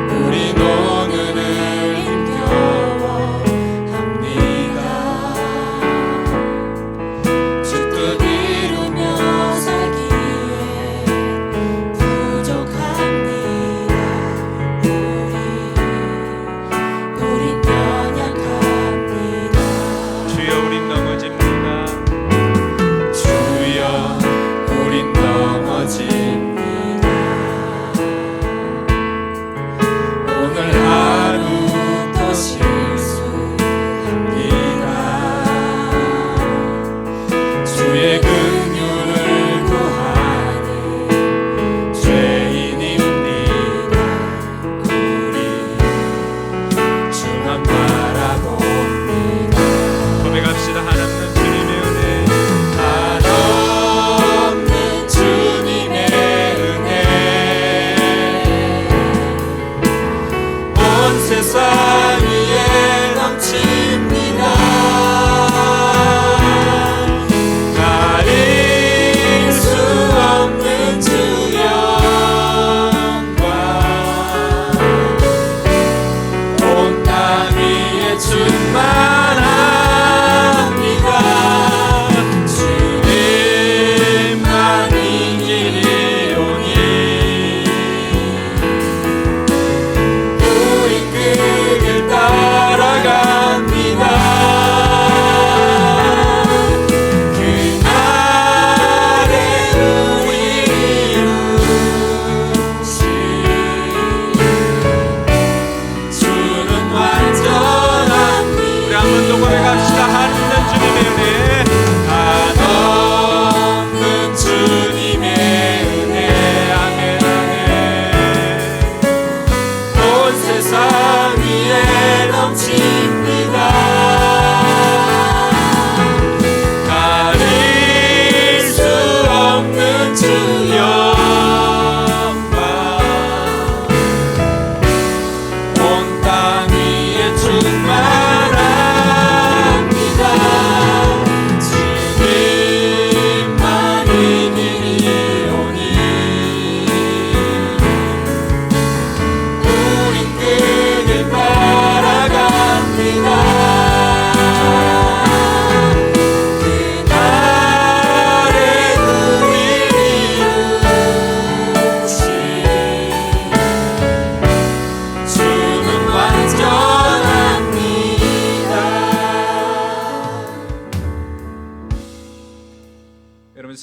우리 노는을 힘겨워합니다.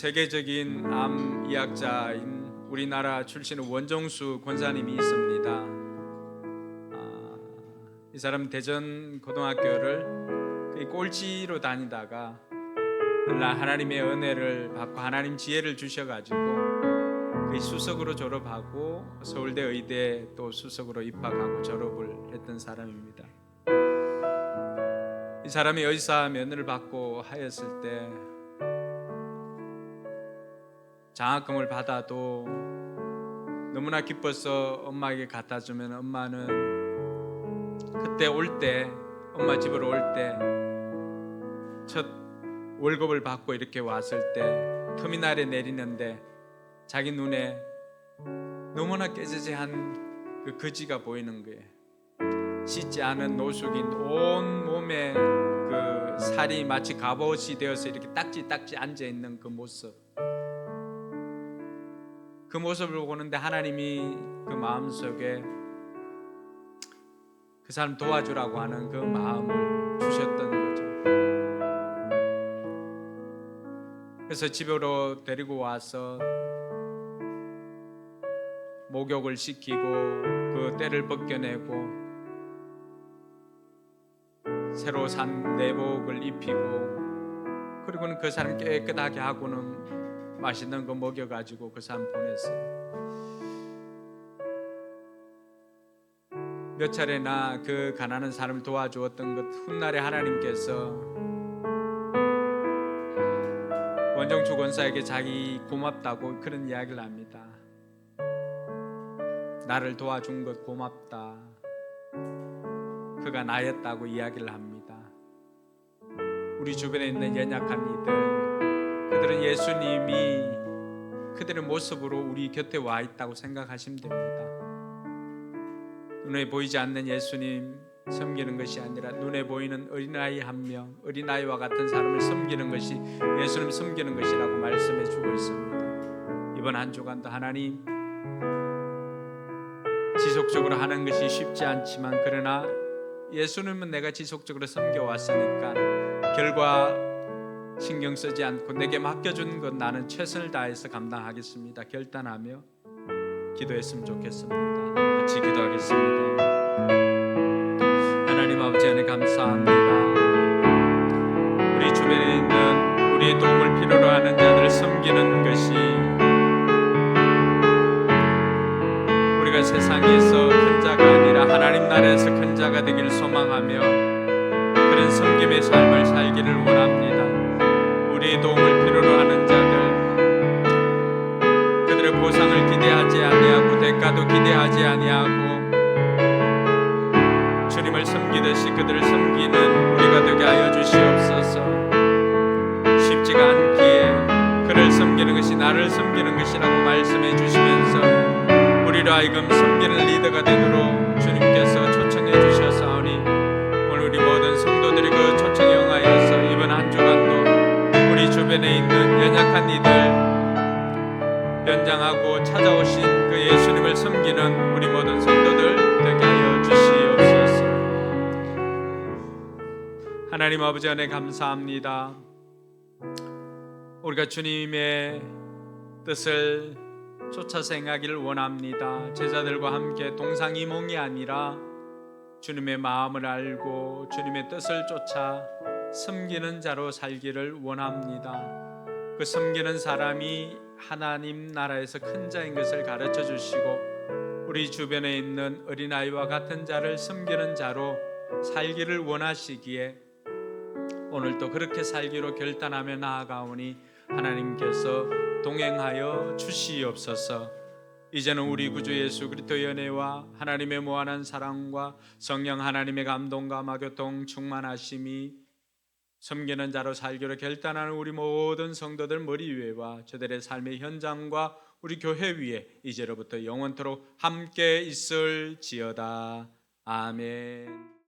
세계적인 암 의학자인 우리나라 출신의 원종수 권사님이 있습니다. 이 사람 대전 고등학교를 거의 꼴찌로 다니다가 날 하나님의 은혜를 받고 하나님 지혜를 주셔가지고 거의 수석으로 졸업하고 서울대 의대 또 수석으로 입학하고 졸업을 했던 사람입니다. 이 사람이 의사 면허를 받고 하였을 때 장학금을 받아도 너무나 기뻐서 엄마에게 갖다 주면 엄마는 그때 올 때 엄마 집으로 올 때 첫 월급을 받고 이렇게 왔을 때 터미널에 내리는데 자기 눈에 너무나 깨지지한 그 거지가 보이는 거예요. 씻지 않은 노숙인 온 몸에 그 살이 마치 갑옷이 되어서 이렇게 딱지 앉아 있는 그 모습. 그 모습을 보는데 하나님이 그 마음속에 그 사람 도와주라고 하는 그 마음을 주셨던 거죠. 그래서 집으로 데리고 와서 목욕을 시키고 그 때를 벗겨내고 새로 산 내복을 입히고 그리고는 그 사람 깨끗하게 하고는 맛있는 거 먹여가지고 그 사람 보냈어요. 몇 차례나 그 가난한 사람을 도와주었던 것 훗날에 하나님께서 원종주 권사에게 자기 고맙다고 그런 이야기를 합니다. 나를 도와준 것 고맙다. 그가 나였다고 이야기를 합니다. 우리 주변에 있는 연약한 이들, 그들은 예수님이 그들의 모습으로 우리 곁에 와 있다고 생각하시면 됩니다. 눈에 보이지 않는 예수님 섬기는 것이 아니라 눈에 보이는 어린아이 한 명, 어린아이와 같은 사람을 섬기는 것이 예수님 섬기는 것이라고 말씀해 주고 있습니다. 이번 한 주간도 하나님 지속적으로 하는 것이 쉽지 않지만 그러나 예수님은 내가 지속적으로 섬겨왔으니까 결과 신경 쓰지 않고 내게 맡겨준 것 나는 최선을 다해서 감당하겠습니다. 결단하며 기도했으면 좋겠습니다. 같이 기도하겠습니다. 하나님 아버지 하나님 감사합니다. 우리 주변에 있는 우리의 도움을 필요로 하는 자들을 섬기는 것이 우리가 세상에서 큰 자가 아니라 하나님 나라에서 큰 자가 되기를 소망하며 그런 섬김의 삶을 살기를 원합니다. 우리의 도움을 필요로 하는 자들, 그들의 보상을 기대하지 아니하고 대가도 기대하지 아니하고 주님을 섬기듯이 그들을 섬기는 우리가 되게 하여 주시옵소서. 쉽지가 않기에 그를 섬기는 것이 나를 섬기는 것이라고 말씀해 주시면서 우리로 하여금 섬기는 리더가 되도록 주님께서 초청해 주셔서오니 오늘 우리 모든 성도들이 그 초청에 응하여서 이번 한 주간도 우리 주변에 있는 연약한 이들 연장하고 찾아오신 그 예수님을 섬기는 우리 모든 성도들 되게 하여 주시옵소서. 하나님 아버지 안에 감사합니다. 우리가 주님의 뜻을 쫓아서 행하기를 원합니다. 제자들과 함께 동상이몽이 아니라 주님의 마음을 알고 주님의 뜻을 쫓아 섬기는 자로 살기를 원합니다. 그 섬기는 사람이 하나님 나라에서 큰 자인 것을 가르쳐 주시고 우리 주변에 있는 어린아이와 같은 자를 섬기는 자로 살기를 원하시기에 오늘도 그렇게 살기로 결단하며 나아가오니 하나님께서 동행하여 주시옵소서. 이제는 우리 구주 예수 그리스도의 은혜와 하나님의 무한한 사랑과 성령 하나님의 감동과 마교통 충만하심이 섬기는 자로 살기로 결단하는 우리 모든 성도들 머리 위에와 저들의 삶의 현장과 우리 교회 위에 이제로부터 영원토록 함께 있을지어다. 아멘.